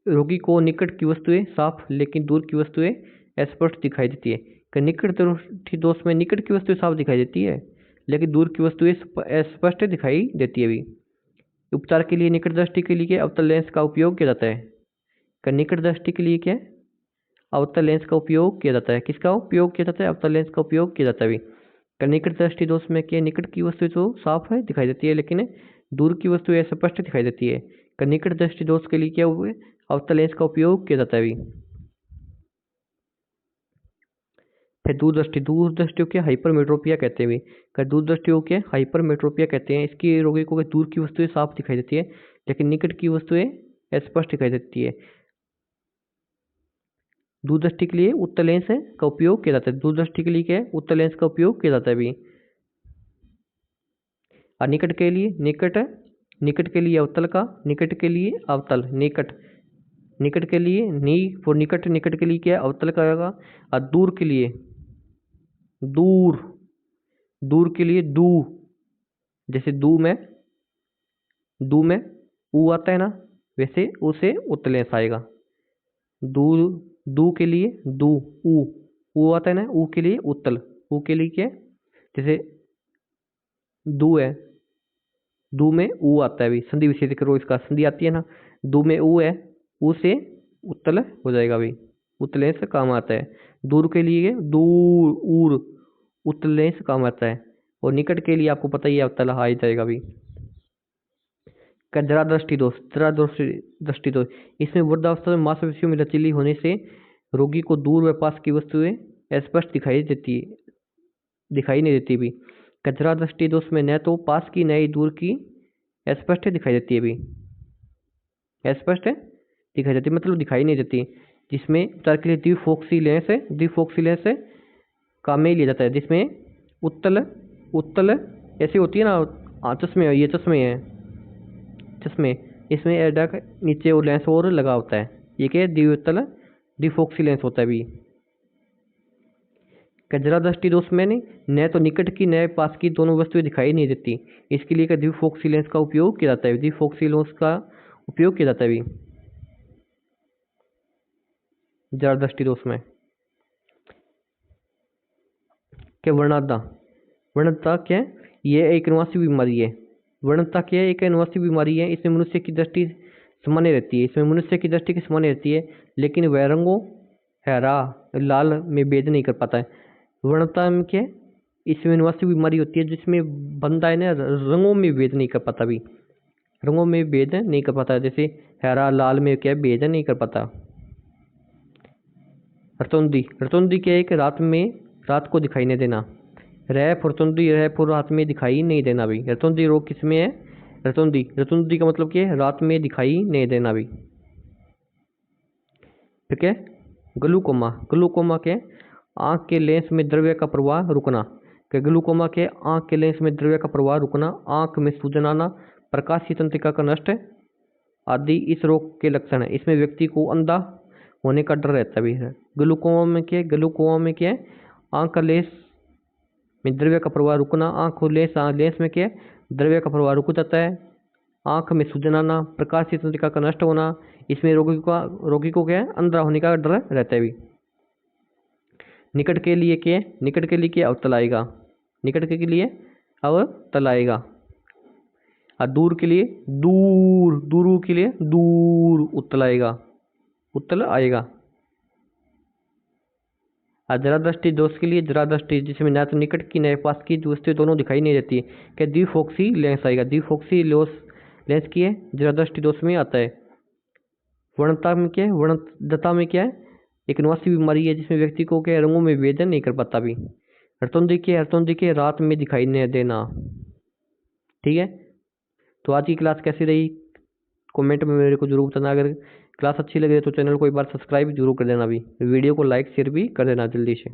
रोगी को निकट की वस्तुएं साफ लेकिन दूर की वस्तुएं अस्पष्ट दिखाई देती है। निकट दृष्टि दोष में निकट की वस्तुएं साफ दिखाई देती है लेकिन दूर की वस्तुएं अस्पष्ट दिखाई देती है भी। उपचार के लिए निकट दृष्टि के लिए अवतल लेंस का उपयोग किया जाता है। निकट दृष्टि के लिए क्या? अवतल लेंस का उपयोग किया जाता है। किसका उपयोग किया जाता है? अवतल लेंस का उपयोग किया जाता है भी। निकट दृष्टि दोष में क्या? निकट की वस्तु तो साफ है दिखाई देती है लेकिन दूर की वस्तु स्पष्ट दिखाई देती है। निकट दृष्टि दोष के लिए क्या हुए? अवतल लेंस का उपयोग किया जाता है भी। फिर दूरदृष्टि को क्या? हाइपरमेट्रोपिया कहते हैं भी। दूरदृष्टि को क्या? हाइपरमेट्रोपिया कहते हैं। इसकी रोगी को दूर की वस्तुएं साफ दिखाई देती है लेकिन निकट की वस्तुएं स्पष्ट दिखाई देती है। दूरदृष्टि के लिए उत्तल लेंस का उपयोग किया जाता है। दूरदृष्टि के लिए क्या है? उत्तल लेंस का उपयोग किया जाता है भी। और निकट के लिए निकट के लिए अवतल का, निकट के लिए अवतल, निकट के लिए नी फॉर निकट, निकट के लिए क्या है? अवतल का आएगा। और दूर के लिए दूर के लिए दू, जैसे दू में ऊ आता है ना, वैसे उसे उत्तल लेंस आएगा। दू के लिए दू, ऊ आता है ना, ऊ के लिए उत्तल, ऊ के लिए क्या? जैसे दू है, दू में ऊ आता है भी। संधि विच्छेद करो, इसका संधि आती है ना, दू में ऊ है, ऊ से उत्तल हो जाएगा भी। उत्तल लेंस काम आता है। दूर के लिए दूर, ऊर, उत्तल लेंस काम आता है। और निकट के लिए आपको पता ही है अवतल आ जाएगा भी। जरा दृष्टि दोष, इसमें वृद्धावस्था में मांसपेशियों में लचीली होने से रोगी को दूर व पास की वस्तुएं स्पष्ट दिखाई नहीं देती भी। कचरा दृष्टि दोष में न तो पास की न ही दूर की स्पष्ट दिखाई देती है भी। स्पष्ट दिखाई देती मतलब दिखाई नहीं देती। जिसमें उपचार के लिए द्विफोक्सी लेंस काम में लिया जाता है। जिसमें उत्तल ऐसी होती है ना, चश्मे, ये चश्मे, इसमें एडक नीचे और लेंस और लगा होता है। ये क्या? द्विफोक्सी लेंस होता है भी। जरा दृष्टि दोष में न तो निकट की न पास की दोनों वस्तुएं दिखाई नहीं देती। इसके लिए द्विफोक्सी लेंस का उपयोग किया जाता है। द्विफोक्सी लेंस का उपयोग किया जाता है भी जरा दृष्टि दोष में। क्या? वर्णता क्या है? ये एक अनुवांशिक बीमारी है। वर्णता क्या है? एक अनुवांशिक बीमारी है। इसमें मनुष्य की दृष्टि सामान्य रहती है, लेकिन वह रंगों हरा लाल में भेद नहीं कर पाता है। वर्णता में क्या है? इसमें अनुवांशिक बीमारी होती है जिसमें बंदा है ना, रंगों में भेद नहीं कर पाता भी। रंगों में भेद नहीं कर पाता, जैसे हरा लाल में क्या भेद नहीं कर पाता। रतौंधी क्या है? कि रात को दिखाई नहीं देना। रह फुर रात में दिखाई नहीं देना भी। रतौंधी रोग किसमें है? रतौंधी का मतलब क्या है? रात में दिखाई नहीं देना भी। ठीक है। ग्लूकोमा क्या है? आंख के लेंस में द्रव्य का प्रवाह रुकना। कि ग्लूकोमा के आँख के लेंस में द्रव्य का प्रवाह रुकना, आँख में सूजन आना, प्रकाशीय तंत्रिका का नष्ट आदि इस रोग के लक्षण है। इसमें व्यक्ति को अंधा होने का डर रहता भी है। ग्लूकोमा में क्या है, आँख का लेंस में द्रव्य का प्रवाह रुकना, आँख और लेंस में क्या है, द्रव्य का प्रवाह रुक जाता है, आँख में सूजन आना, प्रकाशीय तंत्रिका का नष्ट होना। इसमें रोगी को क्या है, अंधा होने का डर रहता है भी। निकट के लिए क्या है, निकट के लिए क्या अवतल आएगा, निकट के लिए अवतल आएगा। और दूर के लिए दूर के लिए दूर उत्तल आएगा, उत्तल आएगा। और जरा दृष्टि दोष के लिए जरा दृष्टि, जिसमें ना तो निकट की न पास की वस्तुएं दोनों दिखाई नहीं देती है, क्या द्विफोक्सी लेंस आएगा। द्विफोक्सी लेंस की है, जरा दृष्टि दोष में आता है। वर्णता में क्या है, वर्णदता में क्या है, एक नवासी बीमारी है जिसमें व्यक्ति को क्या रंगों में विवेचन नहीं कर पाता भी। हरतोंदी के रात में दिखाई नहीं देना। ठीक है, तो आज की क्लास कैसी रही कमेंट में मेरे को जरूर बताना। अगर क्लास अच्छी लगे तो चैनल को एक बार सब्सक्राइब जरूर कर देना भी, वीडियो को लाइक शेयर भी कर देना जल्दी से।